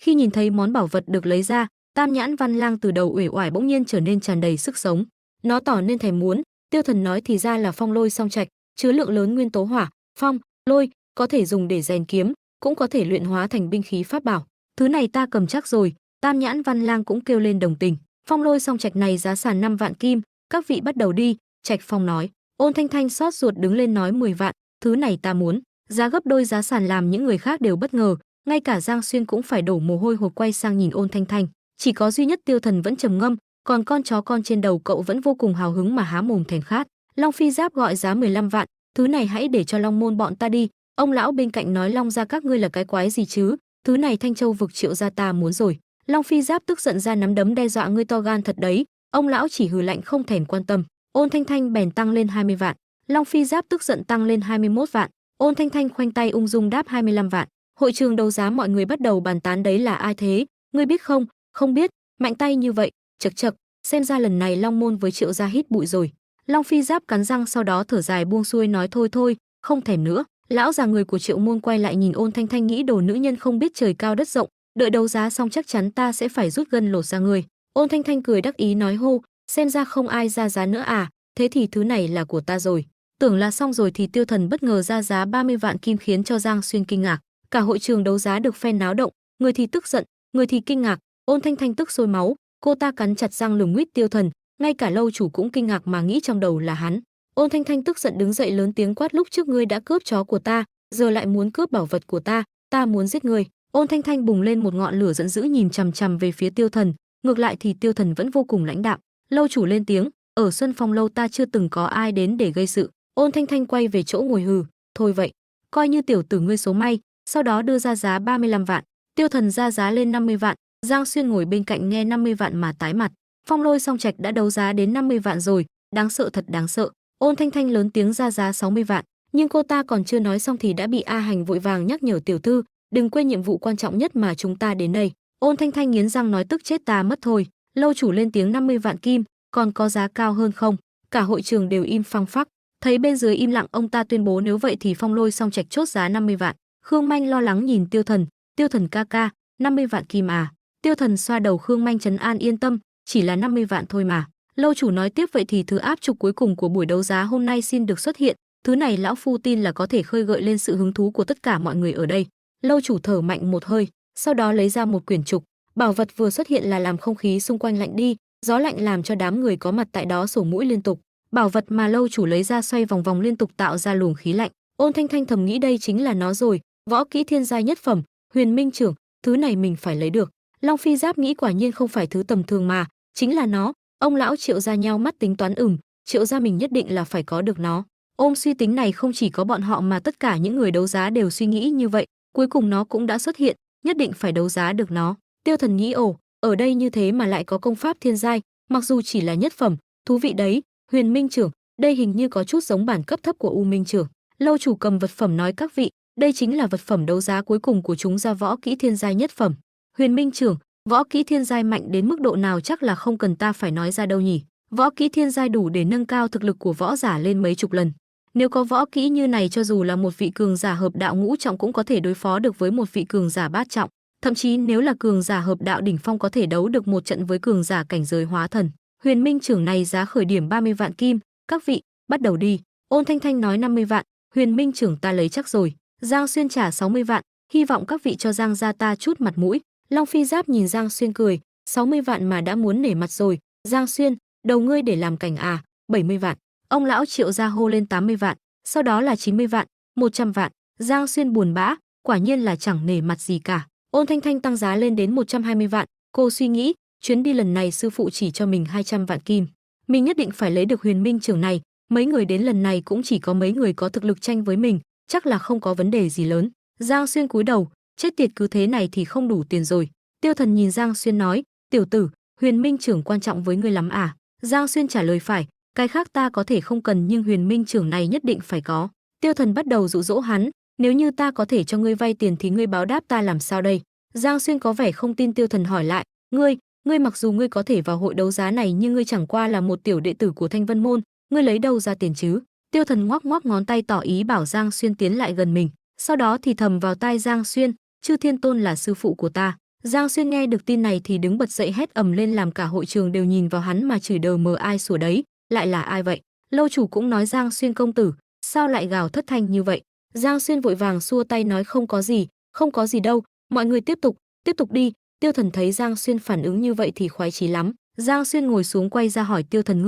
Khi nhìn thấy món bảo vật được lấy ra, Tam Nhãn Văn Lang từ đầu uể oải bỗng nhiên trở nên tràn đầy sức sống. Nó tỏ nên thèm muốn. Tiêu Thần nói thì ra là phong lôi song trạch, chứa lượng lớn nguyên tố hỏa, phong, lôi, có thể dùng để rèn kiếm, cũng có thể luyện hóa thành binh khí pháp bảo. Thứ này ta cầm chắc rồi. Tam Nhãn Văn Lang cũng kêu lên đồng tình. Phong lôi song trạch này giá sàn 5 vạn kim, các vị bắt đầu đi. Trạch Phong nói. Ôn Thanh Thanh xót ruột đứng lên nói 10 vạn, thứ này ta muốn. Giá gấp đôi giá sàn làm những người khác đều bất ngờ, ngay cả Giang Xuyên cũng phải đổ mồ hôi hột quay sang nhìn Ôn Thanh Thanh. Chỉ có duy nhất Tiêu Thần vẫn trầm ngâm, còn con chó con trên đầu cậu vẫn vô cùng hào hứng mà há mồm thèm khát. Long Phi Giáp gọi giá 15 vạn, thứ này hãy để cho Long môn bọn ta đi. Ông lão bên cạnh nói Long gia các ngươi là cái quái gì chứ, thứ này Thanh Châu vực Triệu gia ta muốn rồi. Long Phi Giáp tức giận ra nắm đấm đe dọa ngươi to gan thật đấy. Ông lão chỉ hừ lạnh không thèm quan tâm. Ôn Thanh Thanh bèn tăng lên 20 vạn. Long Phi Giáp tức giận tăng lên 21 vạn. Ôn Thanh Thanh khoanh tay ung dung đáp 25 vạn. Hội trường đấu giá mọi người bắt đầu bàn tán đấy là ai thế, ngươi biết không? Không biết. Mạnh tay như vậy, chậc chậc, xem ra lần này Long môn với Triệu gia hít bụi rồi. Long Phi Giáp cắn răng sau đó thở dài buông xuôi nói thôi, không thèm nữa. Lão già người của Triệu môn quay lại nhìn Ôn Thanh Thanh nghĩ đồ nữ nhân không biết trời cao đất rộng, đợi đấu giá xong chắc chắn ta sẽ phải rút gân lột ra người. Ôn Thanh Thanh cười đắc ý nói hô, xem ra không ai ra giá nữa à, thế thì thứ này là của ta rồi. Tưởng là xong rồi thì Tiêu Thần bất ngờ ra giá 30 vạn kim khiến cho Giang Xuyên kinh ngạc. Cả hội trường đấu giá được phen náo động, người thì tức giận, người thì kinh ngạc. Ôn Thanh Thanh tức sôi máu, cô ta cắn chặt răng lườm nguyết Tiêu Thần, ngay cả lâu chủ cũng kinh ngạc mà nghĩ trong đầu là hắn. Ôn Thanh Thanh tức giận đứng dậy lớn tiếng quát lúc trước ngươi đã cướp chó của ta, giờ lại muốn cướp bảo vật của ta muốn giết ngươi. Ôn Thanh Thanh bùng lên một ngọn lửa giận dữ nhìn chằm chằm về phía Tiêu Thần, ngược lại thì Tiêu Thần vẫn vô cùng lãnh đạm. Lâu chủ lên tiếng, ở Xuân Phong lâu ta chưa từng có ai đến để gây sự. Ôn Thanh Thanh quay về chỗ ngồi hừ, thôi vậy, coi như tiểu tử ngươi số may, sau đó đưa ra giá 35 vạn. Tiêu Thần ra giá lên 50 vạn, Giang Xuyên ngồi bên cạnh nghe 50 vạn mà tái mặt. Phong lôi song trạch đã đấu giá đến 50 vạn rồi, đáng sợ thật đáng sợ. Ôn Thanh Thanh lớn tiếng ra giá 60 vạn, nhưng cô ta còn chưa nói xong thì đã bị A Hành vội vàng nhắc nhở tiểu thư, đừng quên nhiệm vụ quan trọng nhất mà chúng ta đến đây. Ôn Thanh Thanh nghiến răng nói tức chết ta mất thôi. Lâu chủ lên tiếng 50 vạn kim, còn có giá cao hơn không? Cả hội trường đều im phăng phắc. Thấy bên dưới im lặng ông ta tuyên bố nếu vậy thì phong lôi song trạch chốt giá 50 vạn. Khương Manh lo lắng nhìn Tiêu Thần ca ca, 50 vạn kim à? Tiêu Thần xoa đầu Khương Manh trấn an yên tâm, chỉ là 50 vạn thôi mà. Lâu chủ nói tiếp vậy thì thứ áp trục cuối cùng của buổi đấu giá hôm nay xin được xuất hiện, thứ này lão phu tin là có thể khơi gợi lên sự hứng thú của tất cả mọi người ở đây. Lâu chủ thở mạnh một hơi, sau đó lấy ra một quyển trục, bảo vật vừa xuất hiện là làm không khí xung quanh lạnh đi, gió lạnh làm cho đám người có mặt tại đó sổ mũi liên tục. Bảo vật mà lâu chủ lấy ra xoay vòng vòng liên tục tạo ra luồng khí lạnh. Ôn Thanh Thanh thầm nghĩ đây chính là nó rồi, võ kỹ thiên giai nhất phẩm, Huyền Minh trưởng, thứ này mình phải lấy được. Long Phi Giáp nghĩ quả nhiên không phải thứ tầm thường mà, chính là nó. Ông lão Triệu gia nhau mắt tính toán Triệu gia mình nhất định là phải có được nó. Ôm suy tính này không chỉ có bọn họ mà tất cả những người đấu giá đều suy nghĩ như vậy, cuối cùng nó cũng đã xuất hiện, nhất định phải đấu giá được nó. Tiêu Thần nghĩ ở đây như thế mà lại có công pháp thiên giai, mặc dù chỉ là nhất phẩm, thú vị đấy. Huyền Minh trưởng, đây hình như có chút giống bản cấp thấp của U Minh trưởng. Lâu chủ cầm vật phẩm nói các vị, đây chính là vật phẩm đấu giá cuối cùng của chúng ra võ kỹ thiên giai nhất phẩm. Huyền Minh trưởng, võ kỹ thiên giai mạnh đến mức độ nào chắc là không cần ta phải nói ra đâu nhỉ. Võ kỹ thiên giai đủ để nâng cao thực lực của võ giả lên mấy chục lần. Nếu có võ kỹ như này cho dù là một vị cường giả hợp đạo ngũ trọng cũng có thể đối phó được với một vị cường giả bát trọng. Thậm chí nếu là cường giả hợp đạo đỉnh phong có thể đấu được một trận với cường giả cảnh giới hóa thần. Huyền Minh trưởng này giá khởi điểm 30 vạn kim, các vị, bắt đầu đi. Ôn Thanh Thanh nói 50 vạn, Huyền Minh trưởng ta lấy chắc rồi. Giang Xuyên trả 60 vạn, hy vọng các vị cho Giang gia ta chút mặt mũi. Long Phi Giáp nhìn Giang Xuyên cười, 60 vạn mà đã muốn nể mặt rồi. Giang Xuyên, đầu ngươi để làm cảnh à? 70 vạn. Ông lão Triệu gia hô lên 80 vạn, sau đó là 90 vạn, 100 vạn. Giang Xuyên buồn bã, quả nhiên là chẳng nể mặt gì cả. Ôn Thanh Thanh tăng giá lên đến 120 vạn, cô suy nghĩ, chuyến đi lần này sư phụ chỉ cho mình 200 vạn kim. mình nhất định phải lấy được huyền minh trưởng này, mấy người đến lần này cũng chỉ có mấy người có thực lực tranh với mình, chắc là không có vấn đề gì lớn. Giang Xuyên cúi đầu, chết tiệt, cứ thế này thì không đủ tiền rồi. Tiêu Thần nhìn Giang Xuyên nói, tiểu tử, huyền minh trưởng quan trọng với ngươi lắm à? Giang Xuyên trả lời phải, cái khác ta có thể không cần nhưng huyền minh trưởng này nhất định phải có. Tiêu Thần bắt đầu dụ dỗ hắn, nếu như ta có thể cho ngươi vay tiền thì ngươi báo đáp ta làm sao đây? Giang Xuyên có vẻ không tin. Tiêu Thần hỏi lại, ngươi mặc dù ngươi có thể vào hội đấu giá này nhưng ngươi chẳng qua là một tiểu đệ tử của Thanh Vân môn, ngươi lấy đâu ra tiền chứ? Tiêu Thần ngoắc ngoắc ngón tay tỏ ý bảo Giang Xuyên tiến lại gần mình, sau đó thì thầm vào tai Giang Xuyên, Chư Thiên Tôn là sư phụ của ta. Giang Xuyên nghe được tin này thì đứng bật dậy hét ầm lên làm cả hội trường đều nhìn vào hắn mà chửi đờ mờ, ai sủa đấy, lại là ai vậy? Lâu chủ cũng nói Giang Xuyên công tử, sao lại gào thất thanh như vậy? Giang Xuyên vội vàng xua tay nói không có gì đâu, mọi người tiếp tục đi. Tiêu Thần thấy Giang Xuyên phản ứng như vậy thì khoái chí lắm. Giang Xuyên ngồi xuống quay ra hỏi Tiêu Thần,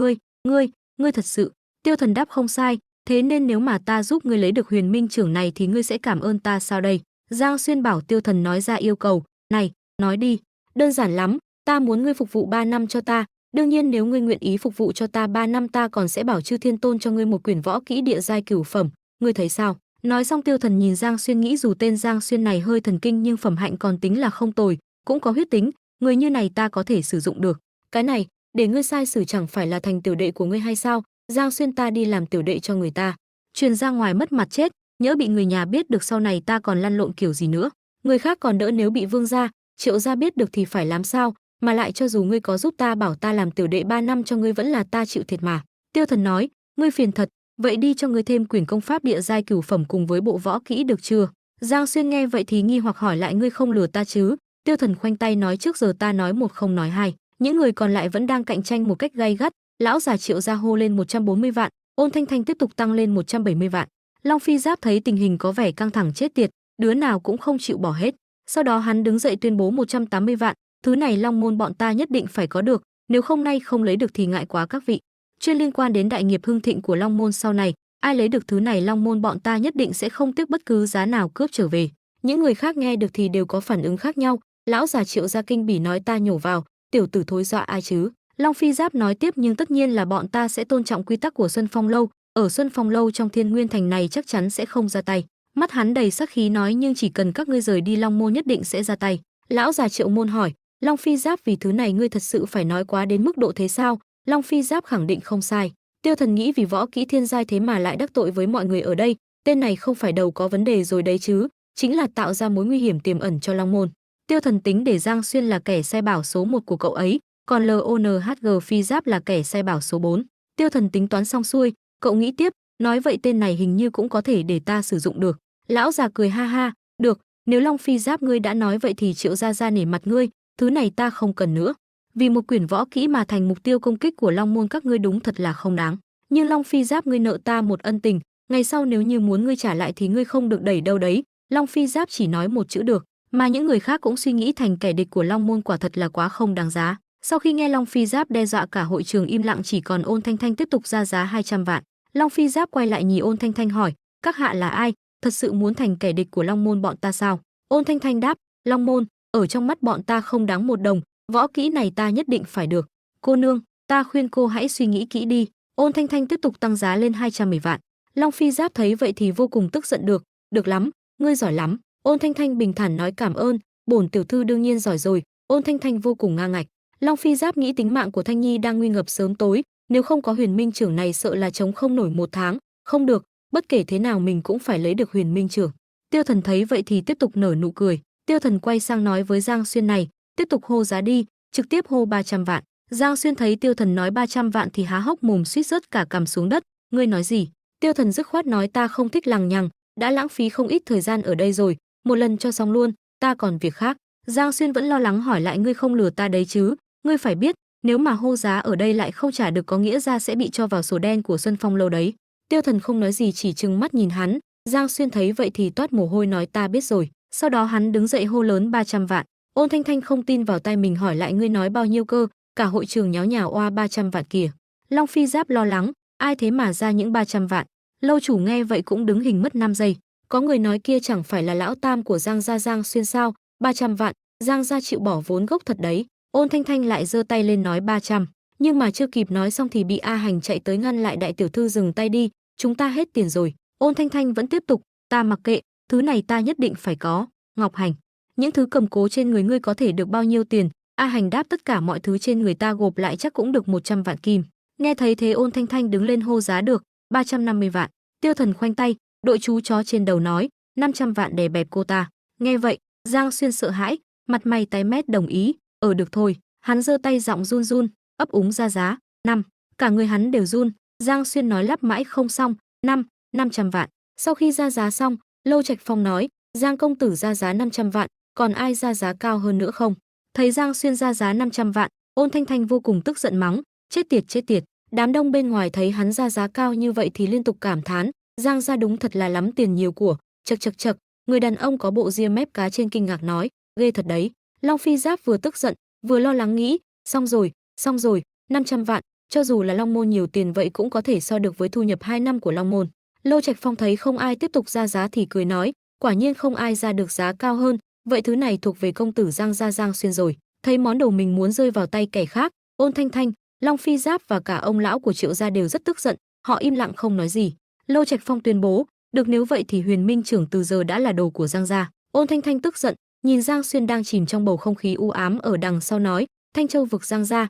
ngươi thật sự? Tiêu Thần đáp không sai, thế nên nếu mà ta giúp ngươi lấy được huyền minh trưởng này thì ngươi sẽ cảm ơn ta sao đây? Giang Xuyên bảo Tiêu Thần nói ra yêu cầu, này, nói đi. Đơn giản lắm, ta muốn ngươi phục vụ 3 năm cho ta, đương nhiên nếu ngươi nguyện ý phục vụ cho ta 3 năm ta còn sẽ bảo Chư Thiên Tôn cho ngươi một quyển võ kỹ địa giai cửu phẩm, ngươi thấy sao? Nói xong Tiêu Thần nhìn Giang Xuyên nghĩ dù tên Giang Xuyên này hơi thần kinh nhưng phẩm hạnh còn tính là không tồi, cũng có huyết tính, người như này ta có thể sử dụng được. Cái này, để ngươi sai sử chẳng phải là thành tiểu đệ của ngươi hay sao? Giang Xuyên ta đi làm tiểu đệ cho người ta, truyền ra ngoài mất mặt chết, nhỡ bị người nhà biết được sau này ta còn lăn lộn kiểu gì nữa. Người khác còn đỡ, nếu bị Vương gia, Triệu gia biết được thì phải làm sao? Mà lại cho dù ngươi có giúp ta bảo ta làm tiểu đệ 3 năm cho ngươi vẫn là ta chịu thiệt mà. Tiêu Thần nói, ngươi phiền thật, vậy đi cho ngươi thêm quyển công pháp địa giai cửu phẩm cùng với bộ võ kỹ được chưa? Giang Xuyên nghe vậy thì nghi hoặc hỏi lại, ngươi không lừa ta chứ? Tiêu Thần khoanh tay nói, trước giờ ta nói một không nói hai. Những người còn lại vẫn đang cạnh tranh một cách gay gắt. Lão già Triệu gia hô lên 140 vạn, Ôn Thanh Thanh tiếp tục tăng lên 170 vạn. Long Phi Giáp thấy tình hình có vẻ căng thẳng chết tiệt, đứa nào cũng không chịu bỏ hết. Sau đó hắn đứng dậy tuyên bố 180 vạn, thứ này Long môn bọn ta nhất định phải có được, nếu không nay không lấy được thì ngại quá các vị. Chuyên liên quan đến đại nghiệp hưng thịnh của Long môn sau này, ai lấy được thứ này Long môn bọn ta nhất định sẽ không tiếc bất cứ giá nào cướp trở về. Những người khác nghe được thì đều có phản ứng khác nhau. Lão già Triệu gia kinh bỉ nói, ta nhổ vào, tiểu tử thối dọa ai chứ? Long Phi Giáp nói tiếp, nhưng tất nhiên là bọn ta sẽ tôn trọng quy tắc của Xuân Phong lâu, ở Xuân Phong lâu trong Thiên Nguyên thành này chắc chắn sẽ không ra tay. Mắt hắn đầy sắc khí nói, nhưng chỉ cần các ngươi rời đi Long môn nhất định sẽ ra tay. Lão già Triệu môn hỏi, Long Phi Giáp, vì thứ này ngươi thật sự phải nói quá đến mức độ thế sao? Long Phi Giáp khẳng định không sai. Tiêu Thần nghĩ vì võ kỹ thiên giai thế mà lại đắc tội với mọi người ở đây, tên này không phải đầu có vấn đề rồi đấy chứ, chính là tạo ra mối nguy hiểm tiềm ẩn cho Long môn. Tiêu Thần tính để Giang Xuyên là kẻ sai bảo số 1 của cậu ấy, còn LONHG Phi Giáp là kẻ sai bảo số 4. Tiêu Thần tính toán xong xuôi, cậu nghĩ tiếp, nói vậy tên này hình như cũng có thể để ta sử dụng được. Lão già cười ha ha, được, nếu Long Phi Giáp ngươi đã nói vậy thì Triệu gia gia nể mặt ngươi, thứ này ta không cần nữa. Vì một quyển võ kỹ mà thành mục tiêu công kích của Long môn các ngươi đúng thật là không đáng. Nhưng Long Phi Giáp, ngươi nợ ta một ân tình, ngày sau nếu như muốn ngươi trả lại thì ngươi không được đẩy đâu đấy. Long Phi Giáp chỉ nói một chữ được, mà những người khác cũng suy nghĩ thành kẻ địch của Long môn quả thật là quá không đáng giá. Sau khi nghe Long Phi Giáp đe dọa, cả hội trường im lặng, chỉ còn Ôn Thanh Thanh tiếp tục ra giá 200 vạn. Long Phi Giáp quay lại nhìn Ôn Thanh Thanh hỏi, các hạ là ai, thật sự muốn thành kẻ địch của Long môn bọn ta sao? Ôn Thanh Thanh đáp, Long môn, ở trong mắt bọn ta không đáng một đồng, võ kỹ này ta nhất định phải được. Cô nương, ta khuyên cô hãy suy nghĩ kỹ đi. Ôn Thanh Thanh tiếp tục tăng giá lên 210 vạn. Long Phi Giáp thấy vậy thì vô cùng tức giận, được lắm, ngươi giỏi lắm. Ôn Thanh Thanh bình thản nói, cảm ơn, bổn tiểu thư đương nhiên giỏi rồi. Ôn Thanh Thanh vô cùng ngang ngạch. Long Phi Giáp nghĩ tính mạng của Thanh Nhi đang nguy ngập sớm tối, nếu không có huyền minh trưởng này sợ là chống không nổi 1 tháng. Không được, bất kể thế nào mình cũng phải lấy được huyền minh trưởng. Tiêu Thần thấy vậy thì tiếp tục nở nụ cười. Tiêu Thần quay sang nói với Giang Xuyên, này, tiếp tục hô giá đi, trực tiếp hô 300 vạn. Giang Xuyên thấy Tiêu Thần nói 300 vạn thì há hốc mồm, suýt rớt cả cằm xuống đất. Ngươi nói gì? Tiêu Thần dứt khoát nói, ta không thích lằng nhằng, đã lãng phí không ít thời gian ở đây rồi, một lần cho xong luôn, ta còn việc khác. Giang Xuyên vẫn lo lắng hỏi lại, ngươi không lừa ta đấy chứ? Ngươi phải biết, nếu mà hô giá ở đây lại không trả được có nghĩa ra sẽ bị cho vào sổ đen của Xuân Phong lâu đấy. Tiêu Thần không nói gì, chỉ trừng mắt nhìn hắn. Giang Xuyên thấy vậy thì toát mồ hôi nói, ta biết rồi. Sau đó hắn đứng dậy hô lớn 300 vạn. Ôn Thanh Thanh không tin vào tai mình hỏi lại, ngươi nói bao nhiêu cơ? Cả hội trường nháo nhào, oa 300 vạn kìa. Long Phi Giáp lo lắng, ai thế mà ra những 300 vạn? Lâu chủ nghe vậy cũng đứng hình mất 5 giây. Có người nói, kia chẳng phải là lão tam của Giang gia Giang Xuyên sao? 300 vạn, Giang gia chịu bỏ vốn gốc thật đấy. Ôn Thanh Thanh lại giơ tay lên nói 300. Nhưng mà chưa kịp nói xong thì bị A Hành chạy tới ngăn lại. Đại tiểu thư dừng tay đi, chúng ta hết tiền rồi. Ôn Thanh Thanh vẫn tiếp tục, ta mặc kệ, thứ này ta nhất định phải có. Ngọc Hành, những thứ cầm cố trên người ngươi có thể được bao nhiêu tiền? A Hành đáp tất cả mọi thứ trên người ta gộp lại chắc cũng được 100 vạn kim. Nghe thấy thế Ôn Thanh Thanh đứng lên hô giá được, 350 vạn. Tiêu Thần khoanh tay, đội chú chó trên đầu nói, 500 vạn đè bẹp cô ta. Nghe vậy, Giang Xuyên sợ hãi, mặt mày tái mét đồng ý, được thôi. Hắn giơ tay giọng run run, ấp úng ra giá, 5. Cả người hắn đều run. Giang Xuyên nói lắp mãi không xong, 500 vạn. Sau khi ra giá xong, Lô Trạch Phong nói, Giang công tử ra giá 500 vạn, còn ai ra giá cao hơn nữa không? Thấy Giang Xuyên ra giá 500 vạn, Ôn Thanh Thanh vô cùng tức giận mắng, chết tiệt chết tiệt. Đám đông bên ngoài thấy hắn ra giá cao như vậy thì liên tục cảm thán, Giang gia đúng thật là lắm tiền nhiều của. Chậc chậc chậc, người đàn ông có bộ ria mép cá trên kinh ngạc nói, ghê thật đấy. Long Phi Giáp vừa tức giận, vừa lo lắng nghĩ, xong rồi, 500 vạn, cho dù là Long môn nhiều tiền vậy cũng có thể so được với thu nhập 2 năm của Long môn. Lô Trạch Phong thấy không ai tiếp tục ra giá thì cười nói, quả nhiên không ai ra được giá cao hơn, vậy thứ này thuộc về công tử Giang gia Giang Xuyên rồi. Thấy món đồ mình muốn rơi vào tay kẻ khác, Ôn Thanh Thanh, Long Phi Giáp và cả ông lão của Triệu gia đều rất tức giận, họ im lặng không nói gì. Lô Trạch Phong tuyên bố, được nếu vậy thì Huyền Minh trưởng từ giờ đã là đồ của Giang gia. Ôn Thanh Thanh tức giận, nhìn Giang Xuyên đang chìm trong bầu không khí u ám ở đằng sau nói, Thanh Châu vực Giang gia,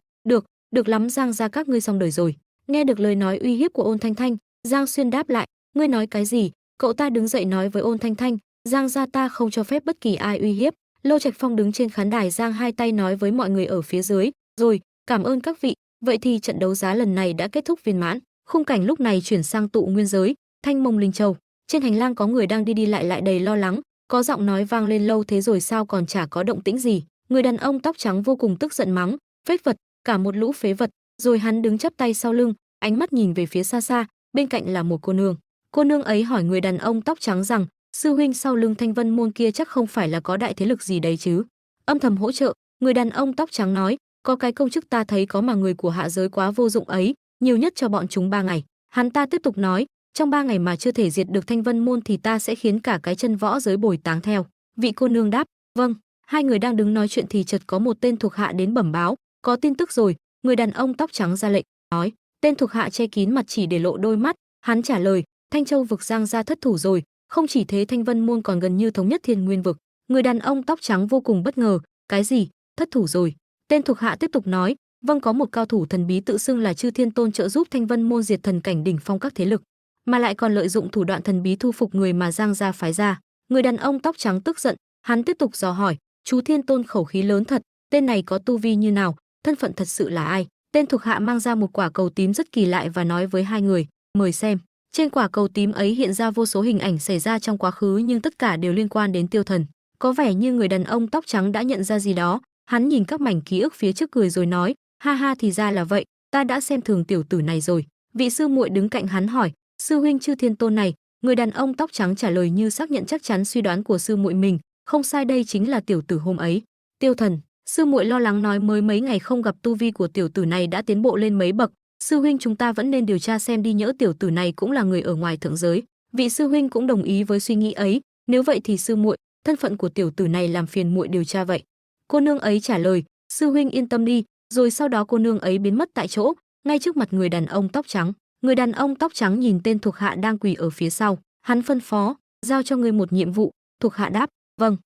được lắm Giang gia các ngươi xong đời rồi. Nghe được lời nói uy hiếp của Ôn Thanh Thanh, Giang Xuyên đáp lại, ngươi nói cái gì? Cậu ta đứng dậy nói với Ôn Thanh Thanh, Giang gia ta không cho phép bất kỳ ai uy hiếp. Lô Trạch Phong đứng trên khán đài giang hai tay nói với mọi người ở phía dưới, rồi, cảm ơn các vị, vậy thì trận đấu giá lần này đã kết thúc viên mãn. Khung cảnh lúc này chuyển sang tụ nguyên giới, Thanh Mông Linh Châu. Trên hành lang có người đang đi lại đầy lo lắng, có giọng nói vang lên, lâu thế rồi sao còn chả có động tĩnh gì. Người đàn ông tóc trắng vô cùng tức giận mắng, phế vật, cả một lũ phế vật. Rồi hắn đứng chắp tay sau lưng, ánh mắt nhìn về phía xa xa, bên cạnh là một cô nương. Cô nương ấy hỏi người đàn ông tóc trắng rằng, sư huynh sau lưng Thanh Vân môn kia chắc không phải là có đại thế lực gì đấy chứ? Âm thầm hỗ trợ, người đàn ông tóc trắng nói, có cái công chức ta thấy có mà người của hạ giới quá vô dụng ấy, nhiều nhất cho bọn chúng 3 ngày. Hắn ta tiếp tục nói, trong 3 ngày mà chưa thể diệt được Thanh Vân môn thì ta sẽ khiến cả cái chân võ giới bồi táng theo. Vị cô nương đáp, vâng. Hai người đang đứng nói chuyện thì chợt có một tên thuộc hạ đến bẩm báo, có tin tức rồi. Người đàn ông tóc trắng ra lệnh, nói. Tên thuộc hạ che kín mặt chỉ để lộ đôi mắt, hắn trả lời, Thanh Châu vực Giang gia thất thủ rồi. Không chỉ thế, Thanh Vân môn còn gần như thống nhất Thiên Nguyên vực. Người đàn ông tóc trắng vô cùng bất ngờ, cái gì? Thất thủ rồi? Tên thuộc hạ tiếp tục nói, vâng, có một cao thủ thần bí tự xưng là Chư Thiên Tôn trợ giúp Thanh Vân môn diệt thần cảnh đỉnh phong các thế lực, mà lại còn lợi dụng thủ đoạn thần bí thu phục người mà Giang gia phái ra. Người đàn ông tóc trắng tức giận, hắn tiếp tục dò hỏi, chú Thiên Tôn khẩu khí lớn thật, tên này có tu vi như nào, thân phận thật sự là ai? Tên thuộc hạ mang ra một quả cầu tím rất kỳ lạ và nói với hai người, mời xem. Trên quả cầu tím ấy hiện ra vô số hình ảnh xảy ra trong quá khứ nhưng tất cả đều liên quan đến Tiêu Thần. Có vẻ như người đàn ông tóc trắng đã nhận ra gì đó, hắn nhìn các mảnh ký ức phía trước cười rồi nói, ha ha, thì ra là vậy, ta đã xem thường tiểu tử này rồi. Vị sư muội đứng cạnh hắn hỏi, sư huynh Chư Thiên Tôn này? Người đàn ông tóc trắng trả lời như xác nhận chắc chắn suy đoán của sư muội mình, không sai, đây chính là tiểu tử hôm ấy. Tiêu Thần. Sư muội lo lắng nói, mới mấy ngày không gặp tu vi của tiểu tử này đã tiến bộ lên mấy bậc. Sư huynh, chúng ta vẫn nên điều tra xem đi, nhỡ tiểu tử này cũng là người ở ngoài thượng giới. Vị sư huynh cũng đồng ý với suy nghĩ ấy, nếu vậy thì sư muội, thân phận của tiểu tử này làm phiền muội điều tra vậy. Cô nương ấy trả lời, sư huynh yên tâm đi. Rồi sau đó cô nương ấy biến mất tại chỗ, ngay trước mặt người đàn ông tóc trắng. Người đàn ông tóc trắng nhìn tên thuộc hạ đang quỳ ở phía sau, hắn phân phó, giao cho ngươi một nhiệm vụ. Thuộc hạ đáp, vâng.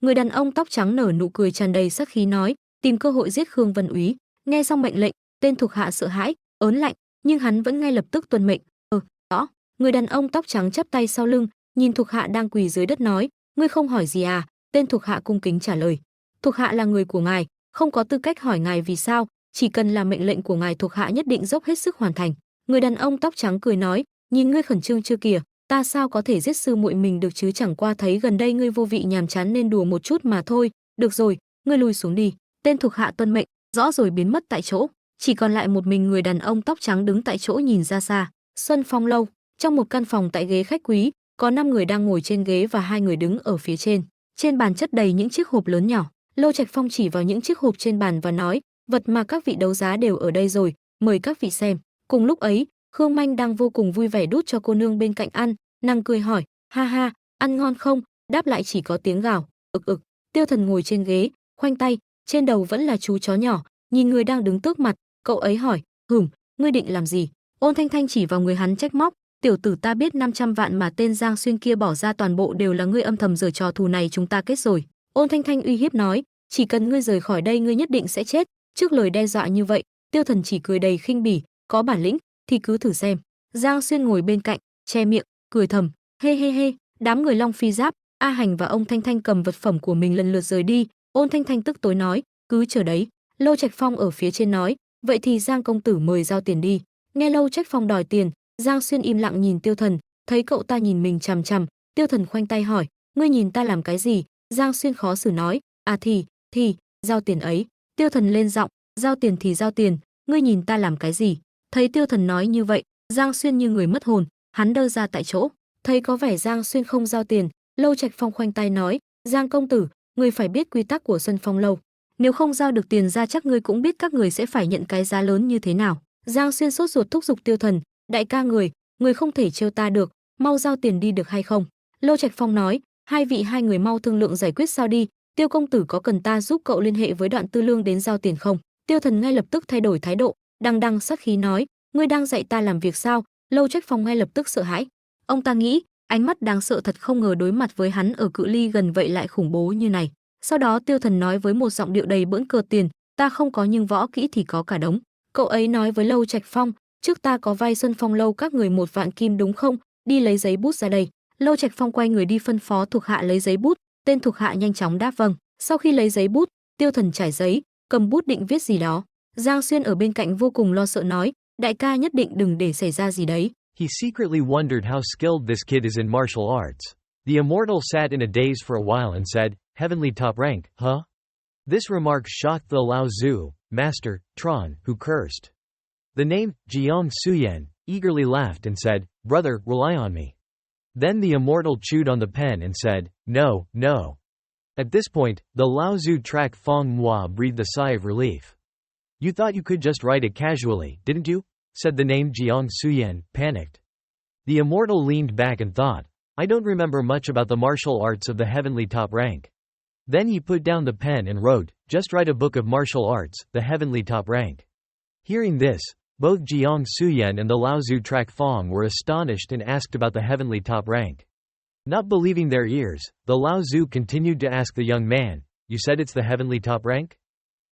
Người đàn ông tóc trắng nở nụ cười tràn đầy sắc khí nói, tìm cơ hội giết Khương Vân Úy. Nghe xong mệnh lệnh, tên thuộc hạ sợ hãi, ớn lạnh, nhưng hắn vẫn ngay lập tức tuân mệnh. Rõ. Người đàn ông tóc trắng chắp tay sau lưng, nhìn thuộc hạ đang quỳ dưới đất nói, ngươi không hỏi gì à? Tên thuộc hạ cung kính trả lời, thuộc hạ là người của ngài, không có tư cách hỏi ngài vì sao, chỉ cần là mệnh lệnh của ngài thuộc hạ nhất định dốc hết sức hoàn thành. Người đàn ông tóc trắng cười nói, nhìn ngươi khẩn trương chưa kìa, ta sao có thể giết sư muội mình được chứ, chẳng qua thấy gần đây ngươi vô vị nhàm chán nên đùa một chút mà thôi. Được rồi, ngươi lùi xuống đi. Tên thuộc hạ tuân mệnh, rõ rồi biến mất tại chỗ, chỉ còn lại một mình người đàn ông tóc trắng đứng tại chỗ nhìn ra xa. Xuân Phong lâu, trong một căn phòng tại ghế khách quý, có 5 người đang ngồi trên ghế và 2 người đứng ở phía trên. Trên bàn chất đầy những chiếc hộp lớn nhỏ. Lô Trạch Phong chỉ vào những chiếc hộp trên bàn và nói, vật mà các vị đấu giá đều ở đây rồi, mời các vị xem. Cùng lúc ấy, Khương Manh đang vô cùng vui vẻ đút cho cô nương bên cạnh ăn, nàng cười hỏi, ha ha, ăn ngon không? Đáp lại chỉ có tiếng gào, ực. Tiêu Thần ngồi trên ghế, khoanh tay, trên đầu vẫn là chú chó nhỏ, nhìn người đang đứng tước mặt, Cậu ấy hỏi, ngươi định làm gì? Ôn Thanh Thanh chỉ vào người hắn trách móc, tiểu tử ta biết 500 vạn mà tên Giang Xuyên kia bỏ ra toàn bộ đều là ngươi âm thầm giở trò thù này chúng ta kết rồi. Ôn Thanh Thanh uy hiếp nói, chỉ cần ngươi rời khỏi đây ngươi nhất định sẽ chết. Trước lời đe dọa như vậy, Tiêu Thần chỉ cười đầy khinh bỉ, có bản lĩnh thì cứ thử xem. Giang Xuyên ngồi bên cạnh, che miệng, cười thầm, hê hê hê. Đám người Long Phi Giáp, A Hành và ông Thanh Thanh cầm vật phẩm của mình lần lượt rời đi. Ôn Thanh Thanh tức tối nói, cứ chờ đấy. Lâu Trạch Phong ở phía trên nói, vậy thì Giang công tử mời giao tiền đi. Nghe Lâu Trạch Phong đòi tiền, Giang Xuyên im lặng nhìn Tiêu Thần, thấy cậu ta nhìn mình chằm chằm, Tiêu Thần khoanh tay hỏi, ngươi nhìn ta làm cái gì? Giang Xuyên khó xử nói, à thì, giao tiền ấy. Tiêu Thần lên giọng, giao tiền thì giao tiền, ngươi nhìn ta làm cái gì? Thấy Tiêu Thần nói như vậy, Giang Xuyên như người mất hồn, hắn đơ ra tại chỗ. Thấy có vẻ Giang Xuyên không giao tiền, Lâu Trạch Phong khoanh tay nói, Giang công tử, ngươi phải biết quy tắc của Xuân Phong lâu. Nếu không giao được tiền ra chắc ngươi cũng biết các người sẽ phải nhận cái giá lớn như thế nào. Giang Xuyên sốt ruột thúc giục Tiêu Thần, đại ca người không thể trêu ta được, mau giao tiền đi được hay không? Lâu Trạch Phong nói, hai người mau thương lượng giải quyết sao đi. Tiêu công tử có cần ta giúp cậu liên hệ với Đoạn Tư Lương đến giao tiền không? Tiêu Thần ngay lập tức thay đổi thái độ, đằng sát khí nói, ngươi đang dạy ta làm việc sao? Lâu Trạch Phong ngay lập tức sợ hãi. Ông ta nghĩ, ánh mắt đáng sợ thật, không ngờ đối mặt với hắn ở cự ly gần vậy lại khủng bố như này. Sau đó Tiêu Thần nói với một giọng điệu đầy bỡn cợt, tiền ta không có nhưng võ kỹ thì có cả đống. Cậu ấy nói với Lâu Trạch Phong, trước ta có vay Xuân Phong lâu các người 1 vạn kim đúng không? Đi lấy giấy bút ra đây. Lâu Trạch Phong quay người đi phân phó thuộc hạ lấy giấy bút, tên thuộc hạ nhanh chóng đáp vâng. Sau khi lấy giấy bút, Tiêu Thần trải giấy, cầm bút định viết gì đó. Giang Xuyên ở bên cạnh vô cùng lo sợ nói, đại ca nhất định đừng để xảy ra gì đấy. He secretly wondered how skilled this kid is in martial arts. The immortal sat in a daze for a while and said, heavenly top rank, huh? This remark shocked the Lao Zu, master, Tron, who cursed. The name, Jiang Suyen, eagerly laughed and said, brother, rely on me. Then the immortal chewed on the pen and said, no. At this point, the Lao Zu track Fong Mua breathed a sigh of relief. You thought you could just write it casually, didn't you? Said the name Jiang Suyen, panicked. The immortal leaned back and thought, I don't remember much about the martial arts of the heavenly top rank. Then he put down the pen and wrote, just write a book of martial arts, the heavenly top rank. Hearing this, both Jiang Suyen and the Laozu Trak Fong were astonished and asked about the heavenly top rank. Not believing their ears, the Laozu continued to ask the young man, you said it's the heavenly top rank?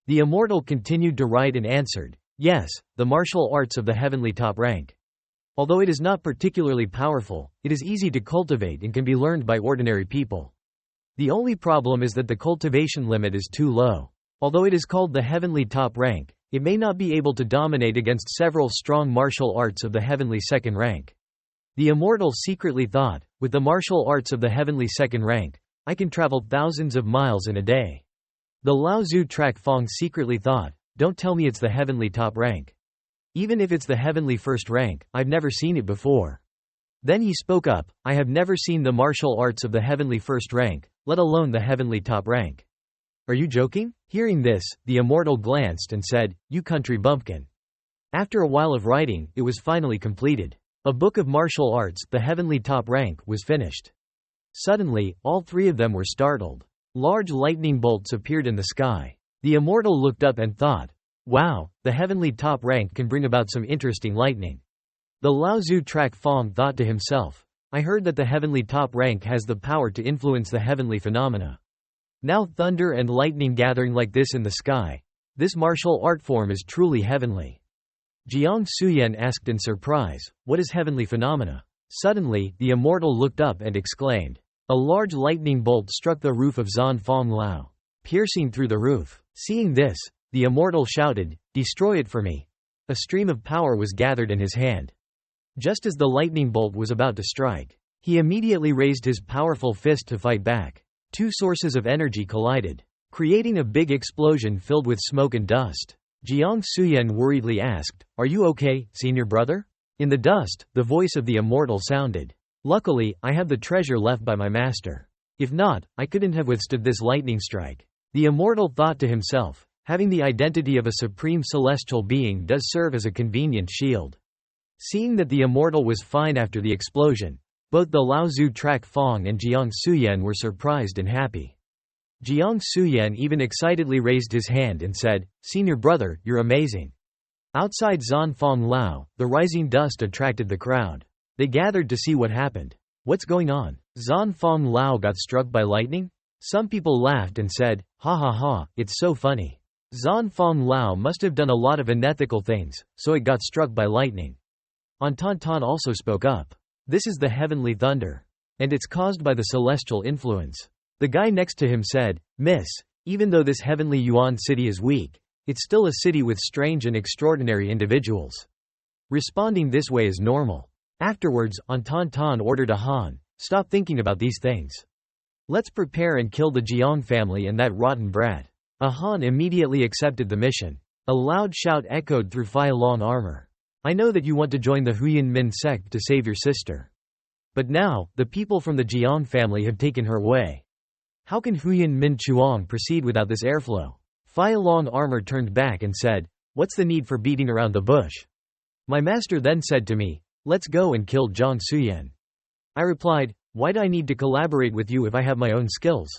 The immortal continued to write and answered, yes, the martial arts of the heavenly top rank. Although it is not particularly powerful, it is easy to cultivate and can be learned by ordinary people. The only problem is that the cultivation limit is too low. Although it is called the heavenly top rank, it may not be able to dominate against several strong martial arts of the heavenly second rank. The immortal secretly thought, with the martial arts of the heavenly second rank, I can travel thousands of miles in a day. The Laozu Trak Fong secretly thought, don't tell me it's the heavenly top rank. Even if it's the heavenly first rank, I've never seen it before. Then he spoke up, I have never seen the martial arts of the heavenly first rank, let alone the heavenly top rank. Are you joking? Hearing this, the immortal glanced and said, you country bumpkin. After a while of writing, it was finally completed. A book of martial arts, the heavenly top rank, was finished. Suddenly, all three of them were startled. Large lightning bolts appeared in the sky. The immortal looked up and thought, wow, the heavenly top rank can bring about some interesting lightning. The Laozu Trak Fong thought to himself, I heard that the heavenly top rank has the power to influence the heavenly phenomena. Now thunder and lightning gathering like this in the sky. This martial art form is truly heavenly. Jiang Suyen asked in surprise, what is heavenly phenomena? Suddenly, the immortal looked up and exclaimed. A large lightning bolt struck the roof of Zan Fong Lao, piercing through the roof. Seeing this, the immortal shouted, destroy it for me. A stream of power was gathered in his hand. Just as the lightning bolt was about to strike, he immediately raised his powerful fist to fight back. Two sources of energy collided, creating a big explosion filled with smoke and dust. Jiang Suyen worriedly asked, are you okay, senior brother? In the dust, the voice of the immortal sounded. Luckily, I have the treasure left by my master. If not, I couldn't have withstood this lightning strike. The immortal thought to himself, having the identity of a supreme celestial being does serve as a convenient shield. Seeing that the immortal was fine after the explosion, both the Laozu Trak Fong and Jiang Suyen were surprised and happy. Jiang Suyen even excitedly raised his hand and said, senior brother, you're amazing. Outside Zanfeng Lao, the rising dust attracted the crowd. They gathered to see what happened. What's going on? Zanfeng Lao got struck by lightning? Some people laughed and said, ha ha ha, it's so funny. Zanfeng Lao must have done a lot of unethical things, so it got struck by lightning. ActionToon also spoke up. This is the heavenly thunder. And it's caused by the celestial influence. The guy next to him said, Miss, even though this heavenly Yuan city is weak, it's still a city with strange and extraordinary individuals. Responding this way is normal. Afterwards, ActionToon ordered a Han, stop thinking about these things. Let's prepare and kill the Jiang family and that rotten brat. A Han immediately accepted the mission. A loud shout echoed through Fai Long armor. I know that you want to join the Huyan Min sect to save your sister. But now, the people from the Jiang family have taken her away. How can Huyan Min Chuang proceed without this airflow? Fai Long armor turned back and said, what's the need for beating around the bush? My master then said to me, let's go and kill Zhang Suyan. I replied, why do I need to collaborate with you if I have my own skills?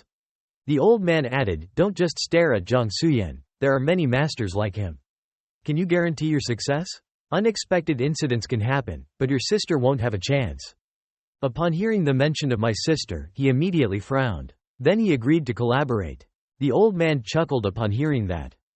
The old man added, don't just stare at Zhang Suyan, there are many masters like him. Can you guarantee your success? Unexpected incidents can happen, but your sister won't have a chance. Upon hearing the mention of my sister, he immediately frowned. Then he agreed to collaborate. The old man chuckled upon hearing that.